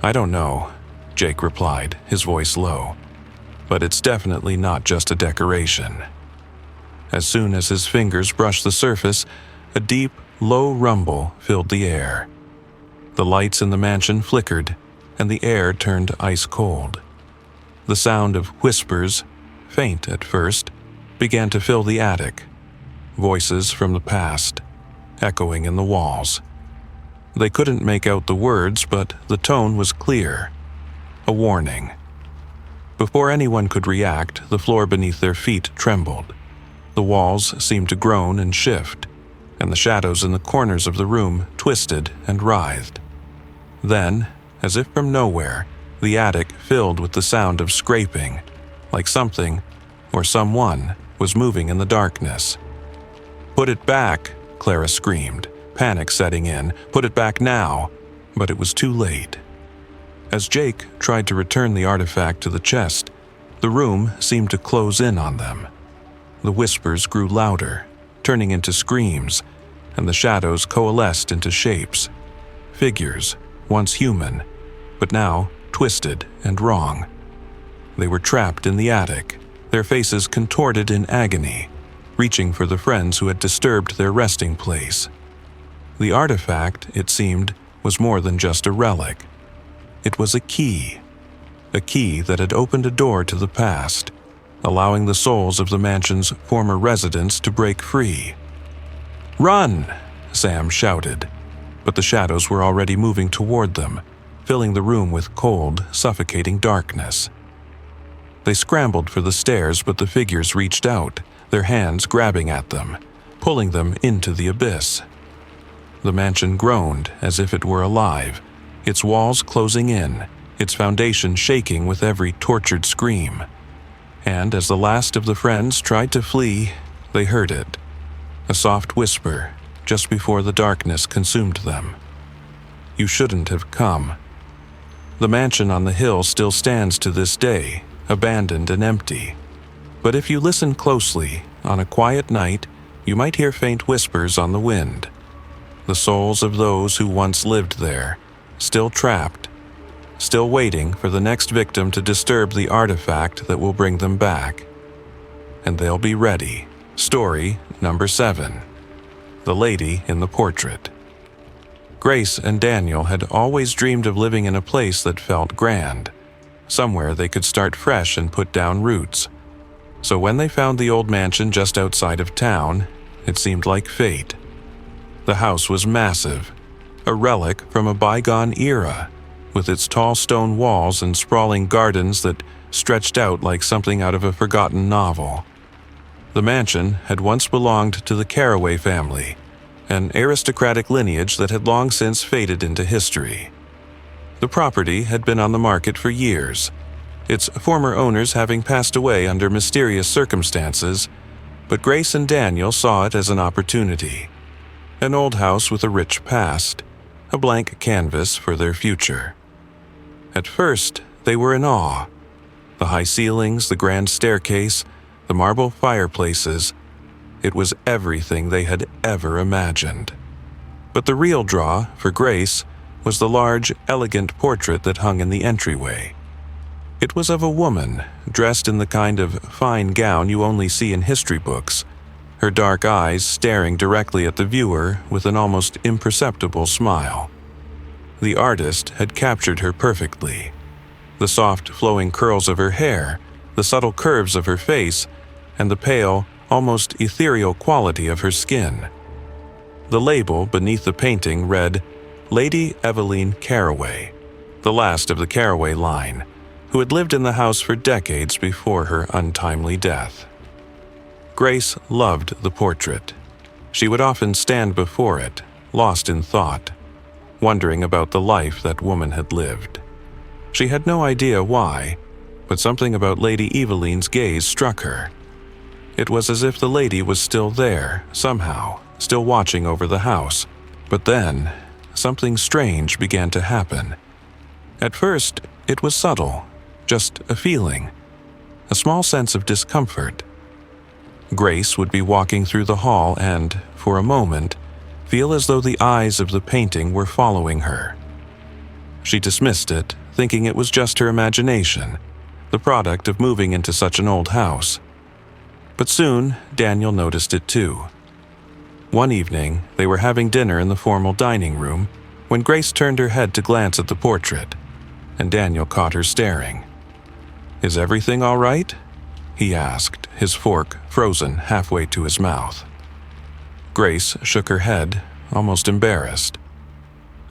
"I don't know," Jake replied, his voice low. "But it's definitely not just a decoration." As soon as his fingers brushed the surface, a deep, low rumble filled the air. The lights in the mansion flickered, and the air turned ice cold. The sound of whispers, faint at first, began to fill the attic, voices from the past, echoing in the walls. They couldn't make out the words, but the tone was clear. A warning. Before anyone could react, the floor beneath their feet trembled. The walls seemed to groan and shift, and the shadows in the corners of the room twisted and writhed. Then, as if from nowhere, the attic filled with the sound of scraping, like something, or someone, was moving in the darkness. "Put it back," Clara screamed, panic setting in. "Put it back now!" But it was too late. As Jake tried to return the artifact to the chest, the room seemed to close in on them. The whispers grew louder, turning into screams, and the shadows coalesced into shapes. Figures, once human, but now twisted and wrong. They were trapped in the attic, their faces contorted in agony, reaching for the friends who had disturbed their resting place. The artifact, it seemed, was more than just a relic. It was a key that had opened a door to the past, allowing the souls of the mansion's former residents to break free. "Run!" Sam shouted, but the shadows were already moving toward them, filling the room with cold, suffocating darkness. They scrambled for the stairs, but the figures reached out, their hands grabbing at them, pulling them into the abyss. The mansion groaned as if it were alive, its walls closing in, its foundation shaking with every tortured scream. And as the last of the friends tried to flee, they heard it. A soft whisper, just before the darkness consumed them. "You shouldn't have come." The mansion on the hill still stands to this day, abandoned and empty. But if you listen closely, on a quiet night, you might hear faint whispers on the wind. The souls of those who once lived there, still trapped, still waiting for the next victim to disturb the artifact that will bring them back. And they'll be ready. Story number 7. The Lady in the Portrait. Grace and Daniel had always dreamed of living in a place that felt grand, somewhere they could start fresh and put down roots. So when they found the old mansion just outside of town, it seemed like fate. The house was massive, a relic from a bygone era, with its tall stone walls and sprawling gardens that stretched out like something out of a forgotten novel. The mansion had once belonged to the Caraway family, an aristocratic lineage that had long since faded into history. The property had been on the market for years, its former owners having passed away under mysterious circumstances, but Grace and Daniel saw it as an opportunity. An old house with a rich past, a blank canvas for their future. At first, they were in awe. The high ceilings, the grand staircase, the marble fireplaces. It was everything they had ever imagined. But the real draw, for Grace, was the large, elegant portrait that hung in the entryway. It was of a woman, dressed in the kind of fine gown you only see in history books, her dark eyes staring directly at the viewer with an almost imperceptible smile. The artist had captured her perfectly. The soft, flowing curls of her hair, the subtle curves of her face, and the pale, almost ethereal quality of her skin. The label beneath the painting read, "Lady Eveline Caraway," the last of the Caraway line, who had lived in the house for decades before her untimely death. Grace loved the portrait. She would often stand before it, lost in thought, wondering about the life that woman had lived. She had no idea why, but something about Lady Eveline's gaze struck her. It was as if the lady was still there, somehow, still watching over the house. But then, something strange began to happen. At first, it was subtle, just a feeling, a small sense of discomfort. Grace would be walking through the hall and, for a moment, feel as though the eyes of the painting were following her. She dismissed it, thinking it was just her imagination, the product of moving into such an old house. But soon, Daniel noticed it too. One evening, they were having dinner in the formal dining room when Grace turned her head to glance at the portrait, and Daniel caught her staring. "Is everything all right?" he asked, his fork frozen halfway to his mouth. Grace shook her head, almost embarrassed.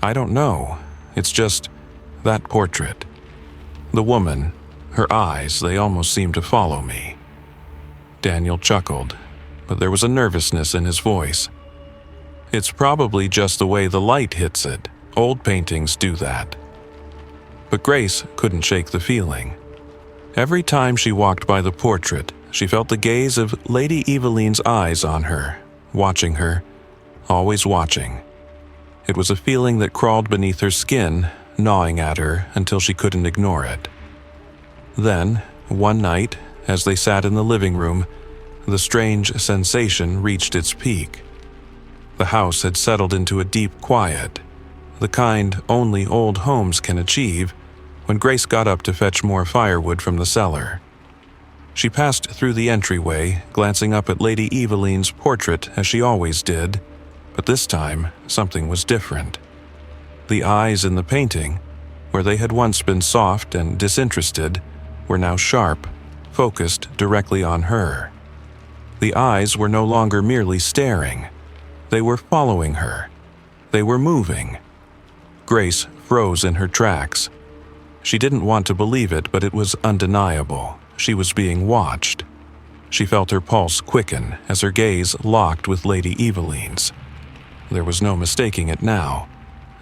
"I don't know. It's just that portrait. The woman, her eyes, they almost seem to follow me." Daniel chuckled, but there was a nervousness in his voice. "It's probably just the way the light hits it. Old paintings do that." But Grace couldn't shake the feeling. Every time she walked by the portrait, she felt the gaze of Lady Eveline's eyes on her, watching her, always watching. It was a feeling that crawled beneath her skin, gnawing at her until she couldn't ignore it. Then, one night, as they sat in the living room, the strange sensation reached its peak. The house had settled into a deep quiet, the kind only old homes can achieve, when Grace got up to fetch more firewood from the cellar. She passed through the entryway, glancing up at Lady Eveline's portrait as she always did, but this time something was different. The eyes in the painting, where they had once been soft and disinterested, were now sharp, focused directly on her. The eyes were no longer merely staring. They were following her. They were moving. Grace froze in her tracks. She didn't want to believe it, but it was undeniable. She was being watched. She felt her pulse quicken as her gaze locked with Lady Eveline's. There was no mistaking it now.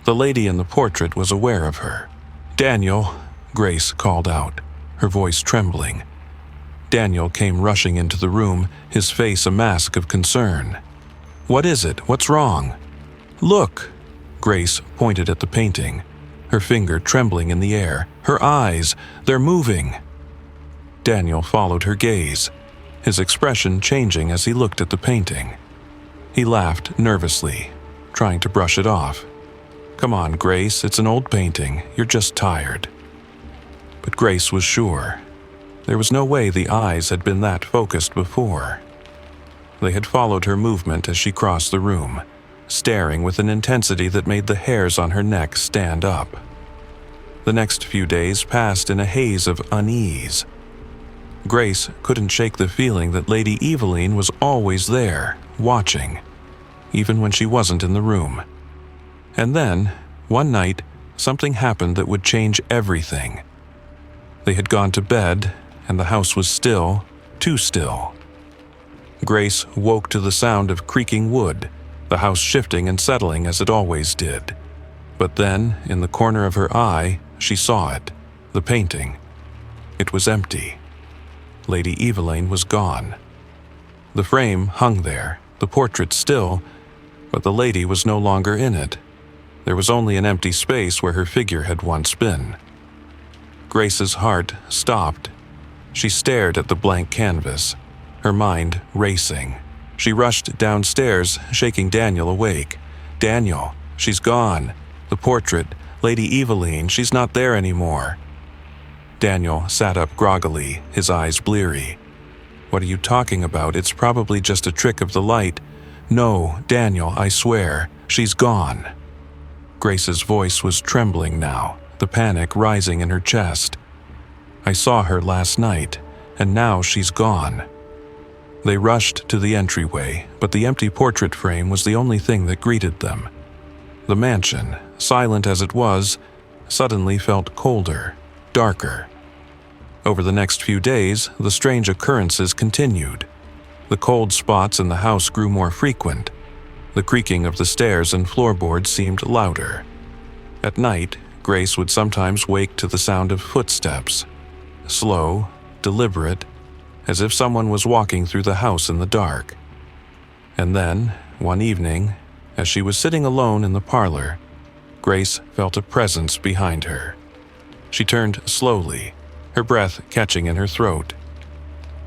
The lady in the portrait was aware of her. "Daniel," Grace called out, her voice trembling. Daniel came rushing into the room, his face a mask of concern. "What is it? What's wrong?" "Look!" Grace pointed at the painting, her finger trembling in the air. "Her eyes, they're moving." Daniel followed her gaze, his expression changing as he looked at the painting. He laughed nervously, trying to brush it off. "Come on, Grace, it's an old painting. You're just tired." But Grace was sure. There was no way the eyes had been that focused before. They had followed her movement as she crossed the room, staring with an intensity that made the hairs on her neck stand up. The next few days passed in a haze of unease. Grace couldn't shake the feeling that Lady Eveline was always there, watching, even when she wasn't in the room. And then, one night, something happened that would change everything. They had gone to bed, and the house was still, too still. Grace woke to the sound of creaking wood, the house shifting and settling as it always did. But then, in the corner of her eye, she saw it, the painting. It was empty. Lady Eveline was gone. The frame hung there, the portrait still, but the lady was no longer in it. There was only an empty space where her figure had once been. Grace's heart stopped. She stared at the blank canvas, her mind racing. She rushed downstairs, shaking Daniel awake. "Daniel, she's gone. The portrait, Lady Eveline, she's not there anymore." Daniel sat up groggily, his eyes bleary. "What are you talking about? It's probably just a trick of the light." "No, Daniel, I swear, she's gone." Grace's voice was trembling now, the panic rising in her chest. "I saw her last night, and now she's gone." They rushed to the entryway, but the empty portrait frame was the only thing that greeted them. The mansion, silent as it was, suddenly felt colder, darker. Over the next few days, the strange occurrences continued. The cold spots in the house grew more frequent. The creaking of the stairs and floorboards seemed louder. At night, Grace would sometimes wake to the sound of footsteps, slow, deliberate, as if someone was walking through the house in the dark. And then, one evening, as she was sitting alone in the parlor, Grace felt a presence behind her. She turned slowly, her breath catching in her throat.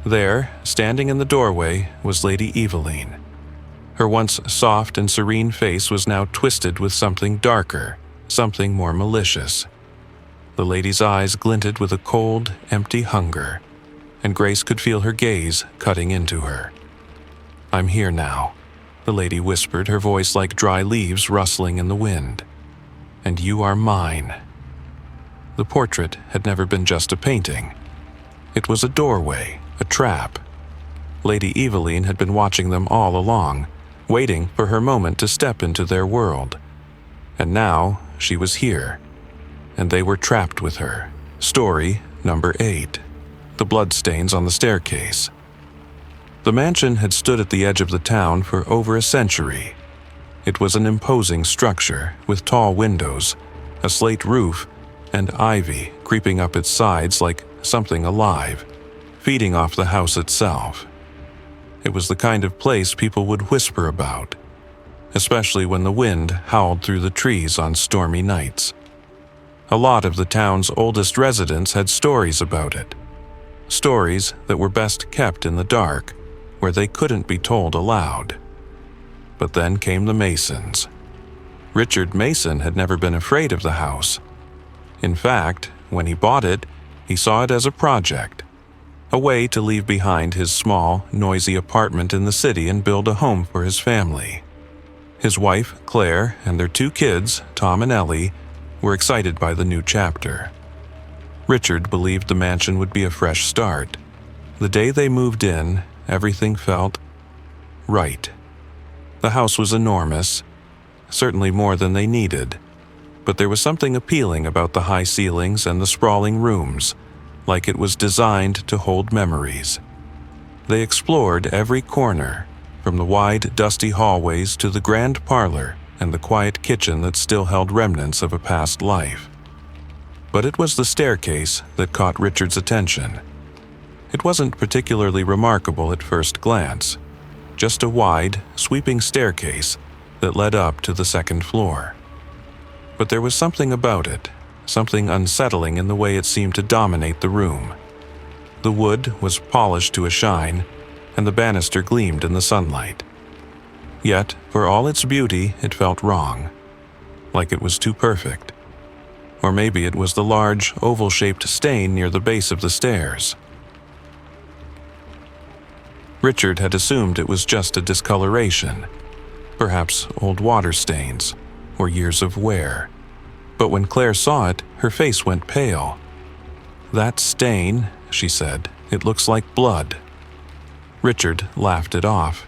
There, standing in the doorway, was Lady Eveline. Her once soft and serene face was now twisted with something darker, something more malicious. The lady's eyes glinted with a cold, empty hunger, and Grace could feel her gaze cutting into her. "I'm here now," the lady whispered, her voice like dry leaves rustling in the wind. "And you are mine." The portrait had never been just a painting. It was a doorway, a trap. Lady Eveline had been watching them all along, waiting for her moment to step into their world. And now she was here, and they were trapped with her. Story number 8. The bloodstains on the staircase. The mansion had stood at the edge of the town for over a century. It was an imposing structure with tall windows, a slate roof, and ivy creeping up its sides like something alive, feeding off the house itself. It was the kind of place people would whisper about, especially when the wind howled through the trees on stormy nights. A lot of the town's oldest residents had stories about it, stories that were best kept in the dark, where they couldn't be told aloud. But then came the Masons. Richard Mason had never been afraid of the house. In fact, when he bought it, he saw it as a project, a way to leave behind his small, noisy apartment in the city and build a home for his family. His wife, Claire, and their 2 kids, Tom and Ellie, were excited by the new chapter. Richard believed the mansion would be a fresh start. The day they moved in, everything felt right. The house was enormous, certainly more than they needed, but there was something appealing about the high ceilings and the sprawling rooms, like it was designed to hold memories. They explored every corner, from the wide, dusty hallways to the grand parlor and the quiet kitchen that still held remnants of a past life. But it was the staircase that caught Richard's attention. It wasn't particularly remarkable at first glance, just a wide, sweeping staircase that led up to the second floor. But there was something about it, something unsettling in the way it seemed to dominate the room. The wood was polished to a shine, and the banister gleamed in the sunlight. Yet, for all its beauty, it felt wrong, like it was too perfect. Or maybe it was the large, oval-shaped stain near the base of the stairs. Richard had assumed it was just a discoloration, perhaps old water stains, or years of wear. But when Claire saw it, her face went pale. "That stain," she said, "it looks like blood." Richard laughed it off.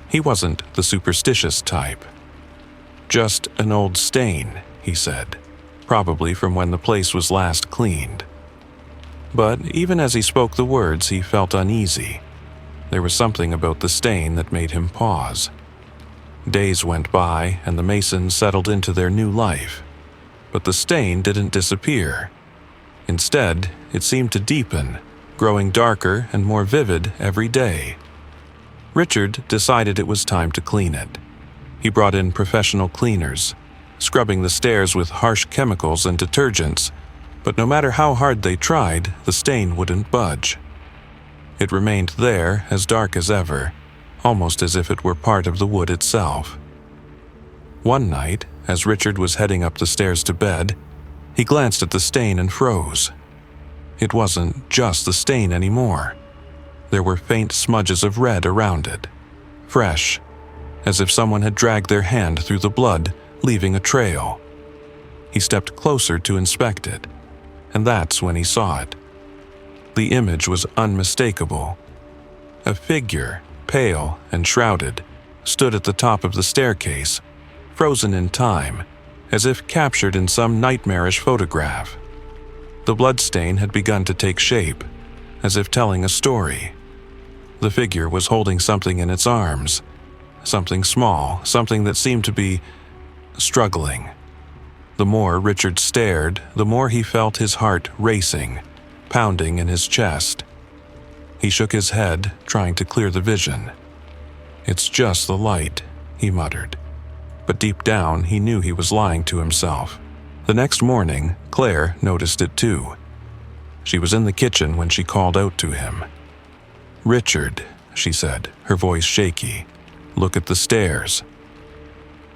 He wasn't the superstitious type. "Just an old stain," he said, "probably from when the place was last cleaned." But even as he spoke the words, he felt uneasy. There was something about the stain that made him pause. Days went by, and the Masons settled into their new life. But the stain didn't disappear. Instead, it seemed to deepen, growing darker and more vivid every day. Richard decided it was time to clean it. He brought in professional cleaners, scrubbing the stairs with harsh chemicals and detergents, but no matter how hard they tried, the stain wouldn't budge. It remained there, as dark as ever, almost as if it were part of the wood itself. One night, as Richard was heading up the stairs to bed, he glanced at the stain and froze. It wasn't just the stain anymore. There were faint smudges of red around it, fresh, as if someone had dragged their hand through the blood, leaving a trail. He stepped closer to inspect it, and that's when he saw it. The image was unmistakable. A figure, pale and shrouded, stood at the top of the staircase, frozen in time, as if captured in some nightmarish photograph. The bloodstain had begun to take shape, as if telling a story. The figure was holding something in its arms, something small, something that seemed to be struggling. The more Richard stared, the more he felt his heart racing, pounding in his chest. He shook his head, trying to clear the vision. "It's just the light," he muttered. But deep down, he knew he was lying to himself. The next morning, Claire noticed it too. She was in the kitchen when she called out to him. "Richard," she said, her voice shaky, "look at the stairs."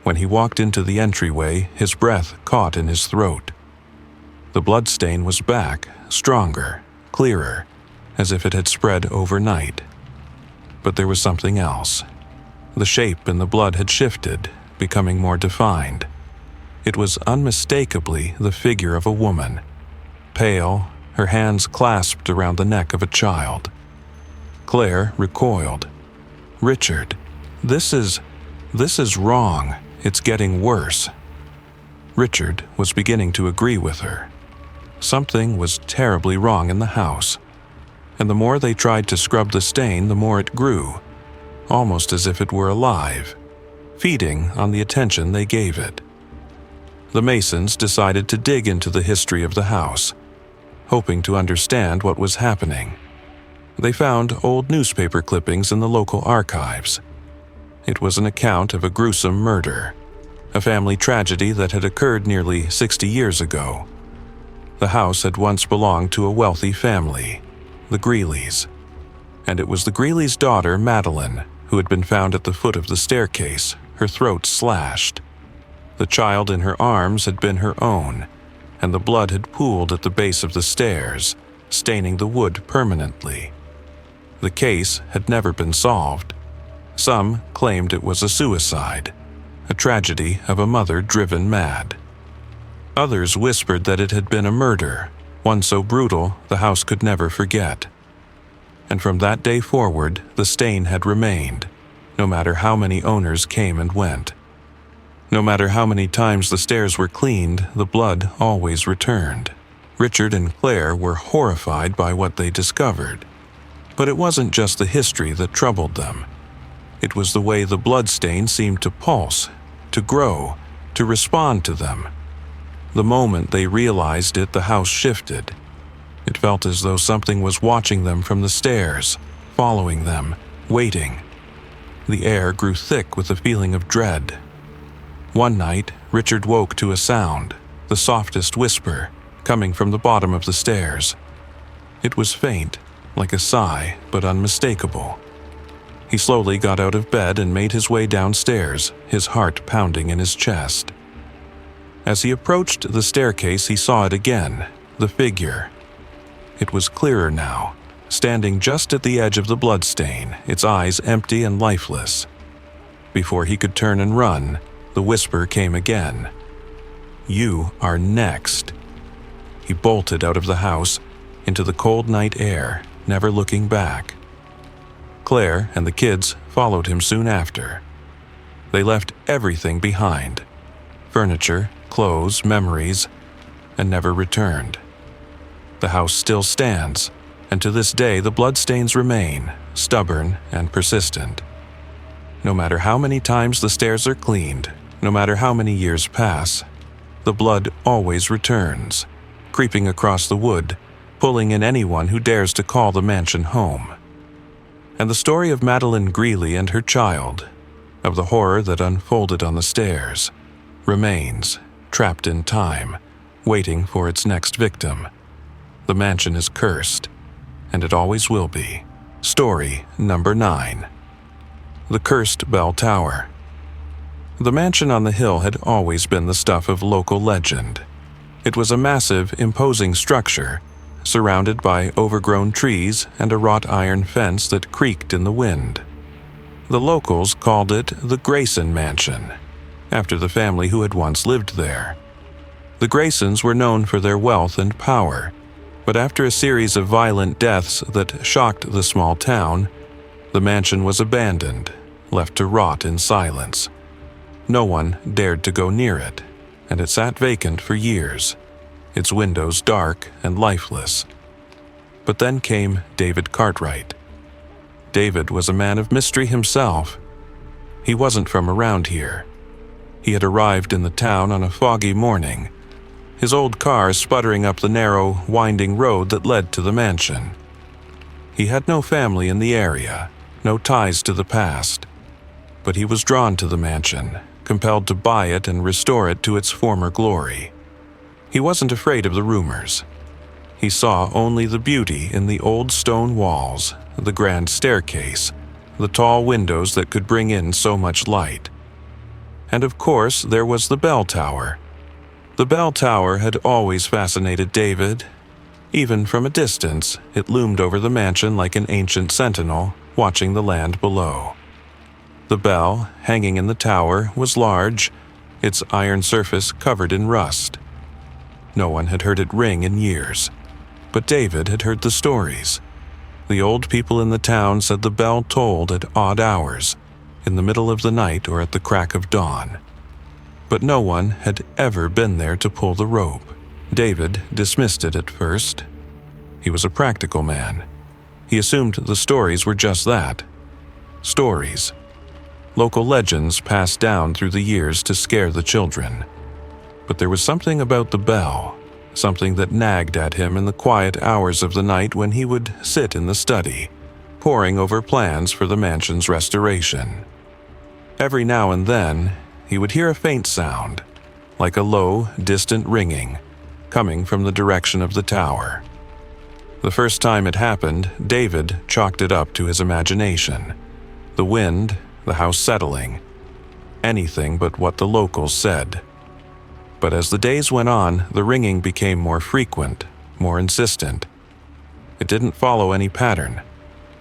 When he walked into the entryway, his breath caught in his throat. The bloodstain was back, stronger, clearer, as if it had spread overnight. But there was something else. The shape in the blood had shifted, becoming more defined. It was unmistakably the figure of a woman, pale, her hands clasped around the neck of a child. Claire recoiled. "Richard, this is wrong. It's getting worse." Richard was beginning to agree with her. Something was terribly wrong in the house, and the more they tried to scrub the stain, the more it grew, almost as if it were alive, feeding on the attention they gave it. The Masons decided to dig into the history of the house, hoping to understand what was happening. They found old newspaper clippings in the local archives. It was an account of a gruesome murder, a family tragedy that had occurred nearly 60 years ago. The house had once belonged to a wealthy family, the Greeleys, and it was the Greeleys' daughter, Madeline, who had been found at the foot of the staircase, her throat slashed. The child in her arms had been her own, and the blood had pooled at the base of the stairs, staining the wood permanently. The case had never been solved. Some claimed it was a suicide, a tragedy of a mother driven mad. Others whispered that it had been a murder, one so brutal the house could never forget. And from that day forward, the stain had remained, no matter how many owners came and went. No matter how many times the stairs were cleaned, the blood always returned. Richard and Claire were horrified by what they discovered. But it wasn't just the history that troubled them. It was the way the bloodstain seemed to pulse, to grow, to respond to them. The moment they realized it, the house shifted. It felt as though something was watching them from the stairs, following them, waiting. The air grew thick with a feeling of dread. One night, Richard woke to a sound, the softest whisper, coming from the bottom of the stairs. It was faint, like a sigh, but unmistakable. He slowly got out of bed and made his way downstairs, his heart pounding in his chest. As he approached the staircase, he saw it again, the figure. It was clearer now, standing just at the edge of the bloodstain, its eyes empty and lifeless. Before he could turn and run, the whisper came again. "You are next." He bolted out of the house, into the cold night air, never looking back. Claire and the kids followed him soon after. They left everything behind: furniture, clothes, memories, and never returned. The house still stands, and to this day the bloodstains remain, stubborn and persistent. No matter how many times the stairs are cleaned, no matter how many years pass, the blood always returns, creeping across the wood, pulling in anyone who dares to call the mansion home. And the story of Madeline Greeley and her child, of the horror that unfolded on the stairs, remains, trapped in time, waiting for its next victim. The mansion is cursed, and it always will be. Story number 9. The Cursed Bell Tower. The mansion on the hill had always been the stuff of local legend. It was a massive, imposing structure, surrounded by overgrown trees and a wrought iron fence that creaked in the wind. The locals called it the Grayson Mansion, after the family who had once lived there. The Graysons were known for their wealth and power, but after a series of violent deaths that shocked the small town, the mansion was abandoned, left to rot in silence. No one dared to go near it, and it sat vacant for years. its windows dark and lifeless. But then came David Cartwright. David was a man of mystery himself. He wasn't from around here. He had arrived in the town on a foggy morning, his old car sputtering up the narrow, winding road that led to the mansion. He had no family in the area, no ties to the past, but he was drawn to the mansion, compelled to buy it and restore it to its former glory. He wasn't afraid of the rumors. He saw only the beauty in the old stone walls, the grand staircase, the tall windows that could bring in so much light. And of course, there was the bell tower. The bell tower had always fascinated David. Even from a distance, it loomed over the mansion like an ancient sentinel, watching the land below. The bell, hanging in the tower, was large, its iron surface covered in rust. No one had heard it ring in years, but David had heard the stories. The old people in the town said the bell tolled at odd hours, in the middle of the night or at the crack of dawn. But no one had ever been there to pull the rope. David dismissed it at first. He was a practical man. He assumed the stories were just that. Stories. Local legends passed down through the years to scare the children. But there was something about the bell, something that nagged at him in the quiet hours of the night when he would sit in the study, poring over plans for the mansion's restoration. Every now and then, he would hear a faint sound, like a low, distant ringing, coming from the direction of the tower. The first time it happened, David chalked it up to his imagination. The wind, the house settling, anything but what the locals said. But as the days went on, the ringing became more frequent, more insistent. It didn't follow any pattern.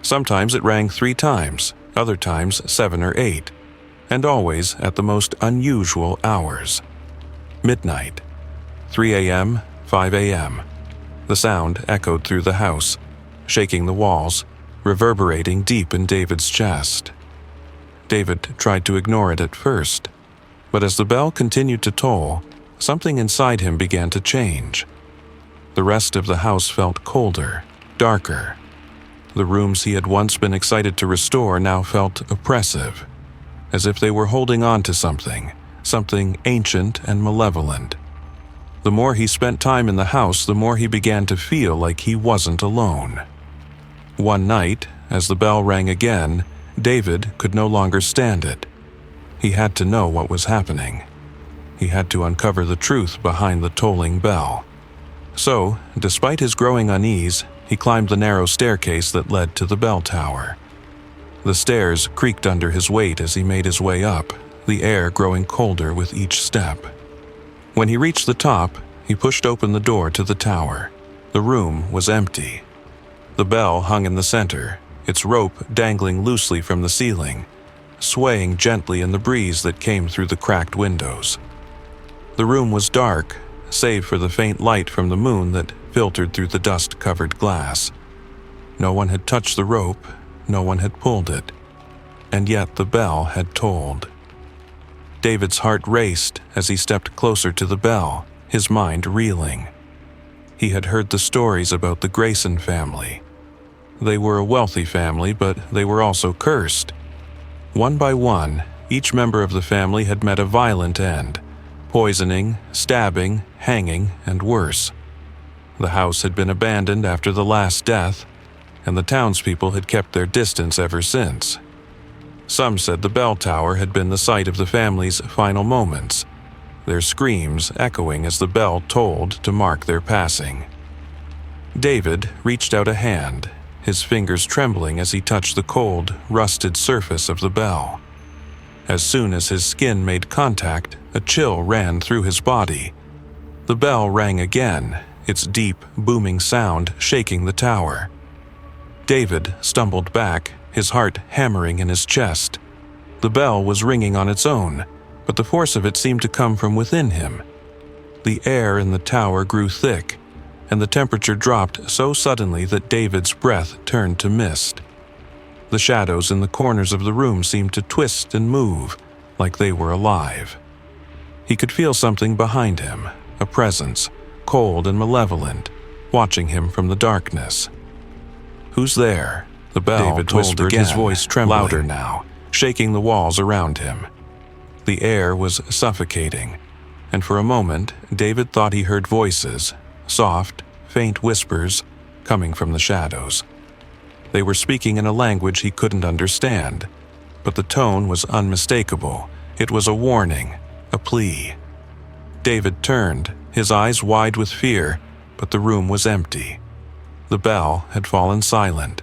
Sometimes it rang 3 times, other times 7 or 8, and always at the most unusual hours. Midnight, 3 a.m., 5 a.m. The sound echoed through the house, shaking the walls, reverberating deep in David's chest. David tried to ignore it at first, but as the bell continued to toll, something inside him began to change. The rest of the house felt colder, darker. The rooms he had once been excited to restore now felt oppressive, as if they were holding on to something ancient and malevolent. The more he spent time in the house, the more he began to feel like he wasn't alone. One night, as the bell rang again, David could no longer stand it. He had to know what was happening. He had to uncover the truth behind the tolling bell. So, despite his growing unease, he climbed the narrow staircase that led to the bell tower. The stairs creaked under his weight as he made his way up, the air growing colder with each step. When he reached the top, he pushed open the door to the tower. The room was empty. The bell hung in the center, its rope dangling loosely from the ceiling, swaying gently in the breeze that came through the cracked windows. The room was dark, save for the faint light from the moon that filtered through the dust-covered glass. No one had touched the rope, no one had pulled it, and yet the bell had tolled. David's heart raced as he stepped closer to the bell, his mind reeling. He had heard the stories about the Grayson family. They were a wealthy family, but they were also cursed. One by one, each member of the family had met a violent end: poisoning, stabbing, hanging, and worse. The house had been abandoned after the last death, and the townspeople had kept their distance ever since. Some said the bell tower had been the site of the family's final moments, their screams echoing as the bell tolled to mark their passing. David reached out a hand, his fingers trembling as he touched the cold, rusted surface of the bell. As soon as his skin made contact, a chill ran through his body. The bell rang again, its deep, booming sound shaking the tower. David stumbled back, his heart hammering in his chest. The bell was ringing on its own, but the force of it seemed to come from within him. The air in the tower grew thick, and the temperature dropped so suddenly that David's breath turned to mist. The shadows in the corners of the room seemed to twist and move, like they were alive. He could feel something behind him, a presence, cold and malevolent, watching him from the darkness. "Who's there?" the bell David whispered, again, his voice trembling, louder now, shaking the walls around him. The air was suffocating, and for a moment David thought he heard voices, soft, faint whispers, coming from the shadows. They were speaking in a language he couldn't understand, but the tone was unmistakable. It was a warning, a plea. David turned, his eyes wide with fear, but the room was empty. The bell had fallen silent.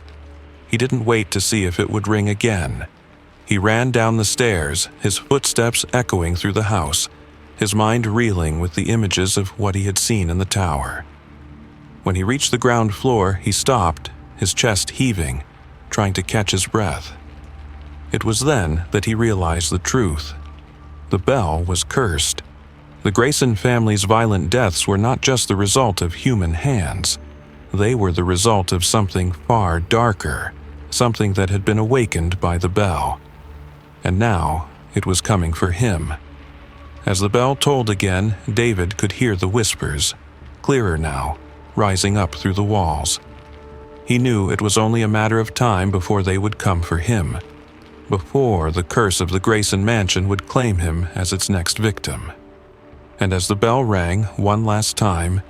He didn't wait to see if it would ring again. He ran down the stairs, his footsteps echoing through the house, his mind reeling with the images of what he had seen in the tower. When he reached the ground floor, he stopped, his chest heaving, trying to catch his breath. It was then that he realized the truth. The bell was cursed. The Grayson family's violent deaths were not just the result of human hands. They were the result of something far darker, something that had been awakened by the bell. And now it was coming for him. As the bell tolled again, David could hear the whispers, clearer now, rising up through the walls. He knew it was only a matter of time before they would come for him, before the curse of the Grayson mansion would claim him as its next victim. And as the bell rang one last time,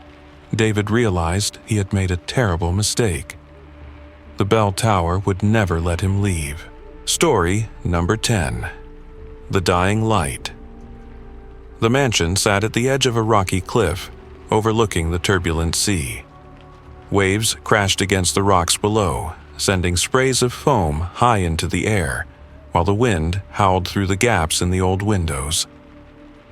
David realized he had made a terrible mistake. The bell tower would never let him leave. Story number 10. The Dying Light. The mansion sat at the edge of a rocky cliff, overlooking the turbulent sea. Waves crashed against the rocks below, sending sprays of foam high into the air, while the wind howled through the gaps in the old windows.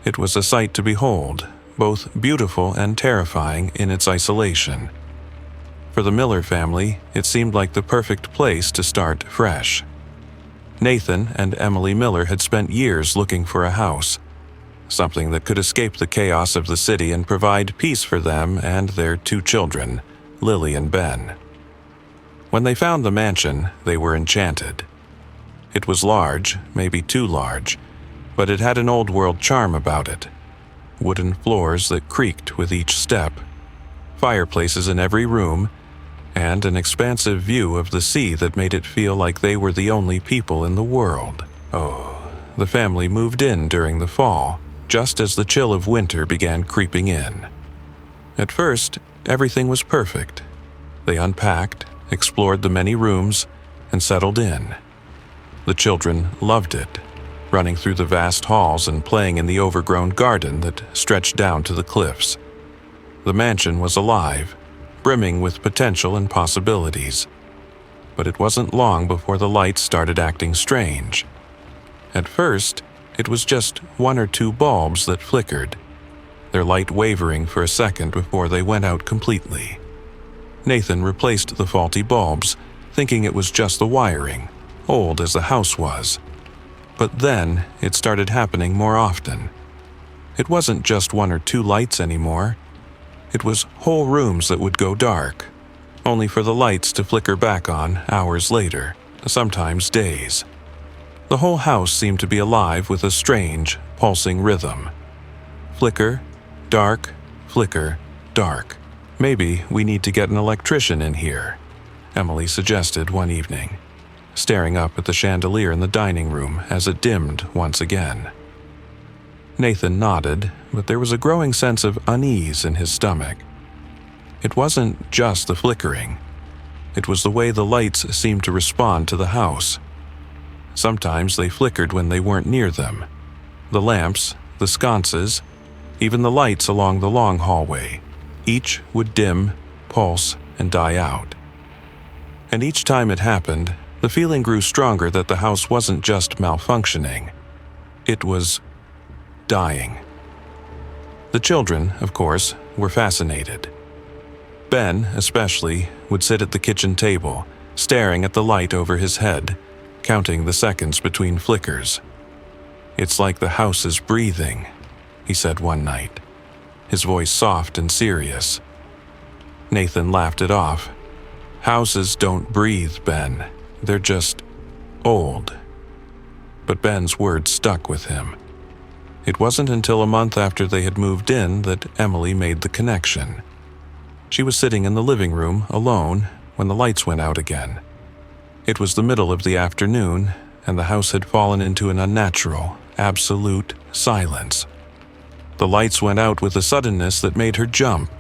It was a sight to behold, both beautiful and terrifying in its isolation. For the Miller family, it seemed like the perfect place to start fresh. Nathan and Emily Miller had spent years looking for a house, something that could escape the chaos of the city and provide peace for them and their 2 children, Lily and Ben. When they found the mansion, they were enchanted. It was large, maybe too large, but it had an old-world charm about it. Wooden floors that creaked with each step, fireplaces in every room, and an expansive view of the sea that made it feel like they were the only people in the world. Oh, the family moved in during the fall, just as the chill of winter began creeping in. At first, everything was perfect. They unpacked, explored the many rooms, and settled in. The children loved it, running through the vast halls and playing in the overgrown garden that stretched down to the cliffs. The mansion was alive, brimming with potential and possibilities. But it wasn't long before the lights started acting strange. At first, it was just 1 or 2 bulbs that flickered, their light wavering for a second before they went out completely. Nathan replaced the faulty bulbs, thinking it was just the wiring, old as the house was. But then it started happening more often. It wasn't just 1 or 2 lights anymore. It was whole rooms that would go dark, only for the lights to flicker back on hours later, sometimes days. The whole house seemed to be alive with a strange, pulsing rhythm. Flicker, dark, flicker, dark. "Maybe we need to get an electrician in here," Emily suggested one evening, staring up at the chandelier in the dining room as it dimmed once again. Nathan nodded, but there was a growing sense of unease in his stomach. It wasn't just the flickering. It was the way the lights seemed to respond to the house. Sometimes they flickered when they weren't near them. The lamps, the sconces, even the lights along the long hallway, each would dim, pulse, and die out. And each time it happened, the feeling grew stronger that the house wasn't just malfunctioning. It was dying. The children, of course, were fascinated. Ben, especially, would sit at the kitchen table, staring at the light over his head, counting the seconds between flickers. "It's like the house is breathing," he said one night, his voice soft and serious. Nathan laughed it off. "Houses don't breathe, Ben. They're just old." But Ben's words stuck with him. It wasn't until a month after they had moved in that Emily made the connection. She was sitting in the living room alone when the lights went out again. It was the middle of the afternoon, and the house had fallen into an unnatural, absolute silence. The lights went out with a suddenness that made her jump.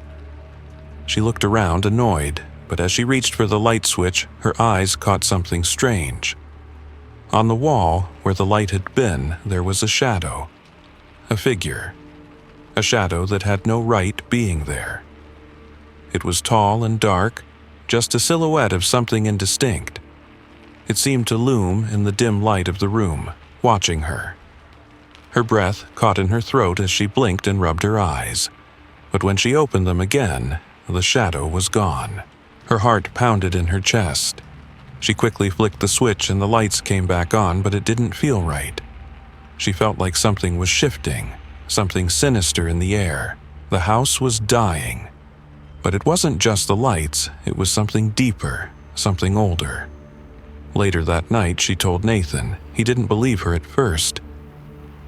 She looked around, annoyed, but as she reached for the light switch, her eyes caught something strange. On the wall, where the light had been, there was a shadow. A figure. A shadow that had no right being there. It was tall and dark, just a silhouette of something indistinct. It seemed to loom in the dim light of the room, watching her. Her breath caught in her throat as she blinked and rubbed her eyes. But when she opened them again, the shadow was gone. Her heart pounded in her chest. She quickly flicked the switch and the lights came back on, but it didn't feel right. She felt like something was shifting, something sinister in the air. The house was dying. But it wasn't just the lights, it was something deeper, something older. Later that night, she told Nathan. He didn't believe her at first.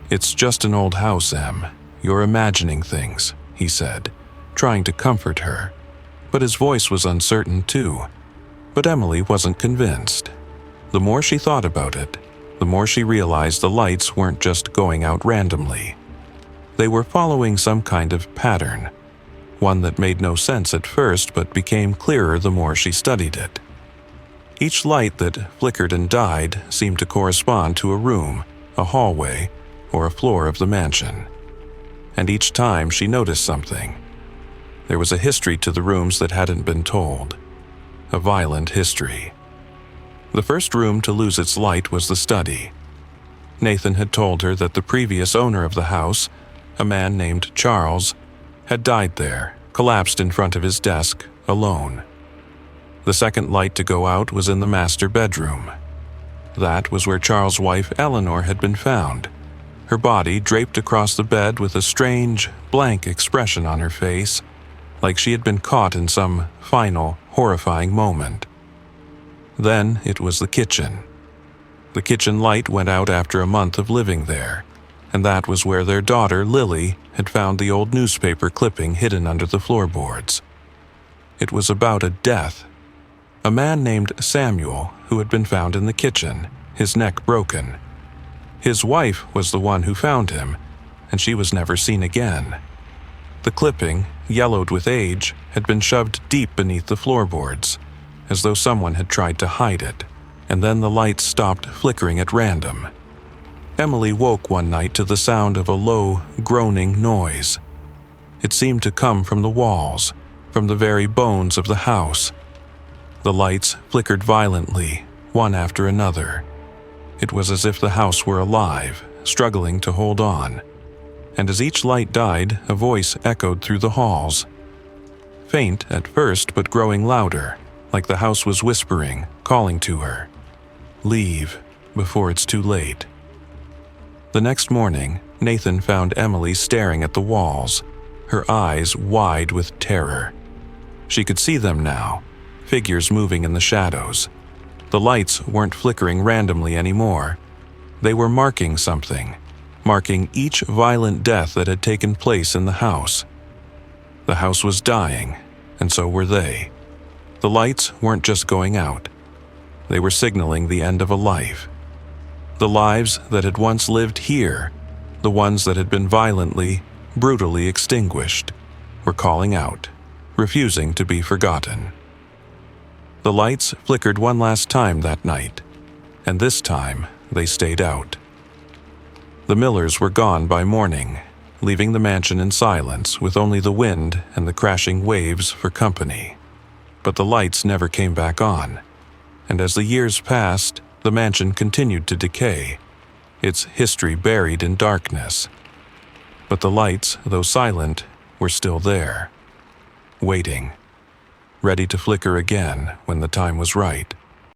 "It's just an old house, Em. You're imagining things," he said, trying to comfort her. But his voice was uncertain too. But Emily wasn't convinced. The more she thought about it, the more she realized the lights weren't just going out randomly. They were following some kind of pattern, one that made no sense at first but became clearer the more she studied it. Each light that flickered and died seemed to correspond to a room, a hallway, or a floor of the mansion. And each time she noticed something. There was a history to the rooms that hadn't been told. A violent history. The first room to lose its light was the study. Nathan had told her that the previous owner of the house, a man named Charles, had died there, collapsed in front of his desk, alone. The second light to go out was in the master bedroom. That was where Charles' wife Eleanor had been found, her body draped across the bed with a strange, blank expression on her face, like she had been caught in some final, horrifying moment. Then it was the kitchen. The kitchen light went out after a month of living there, and that was where their daughter, Lily, had found the old newspaper clipping hidden under the floorboards. It was about a death. A man named Samuel, who had been found in the kitchen, his neck broken. His wife was the one who found him, and she was never seen again. The clipping, yellowed with age, had been shoved deep beneath the floorboards, as though someone had tried to hide it, and then the lights stopped flickering at random. Emily woke one night to the sound of a low, groaning noise. It seemed to come from the walls, from the very bones of the house. The lights flickered violently, one after another. It was as if the house were alive, struggling to hold on. And as each light died, a voice echoed through the halls. Faint at first, but growing louder, like the house was whispering, calling to her. "Leave, before it's too late." The next morning, Nathan found Emily staring at the walls, her eyes wide with terror. She could see them now, figures moving in the shadows. The lights weren't flickering randomly anymore. They were marking something, marking each violent death that had taken place in the house. The house was dying, and so were they. The lights weren't just going out. They were signaling the end of a life. The lives that had once lived here, the ones that had been violently, brutally extinguished, were calling out, refusing to be forgotten. The lights flickered one last time that night, and this time they stayed out. The Millers were gone by morning, leaving the mansion in silence with only the wind and the crashing waves for company. But the lights never came back on, and as the years passed, the mansion continued to decay, its history buried in darkness. But the lights, though silent, were still there, waiting, ready to flicker again when the time was right.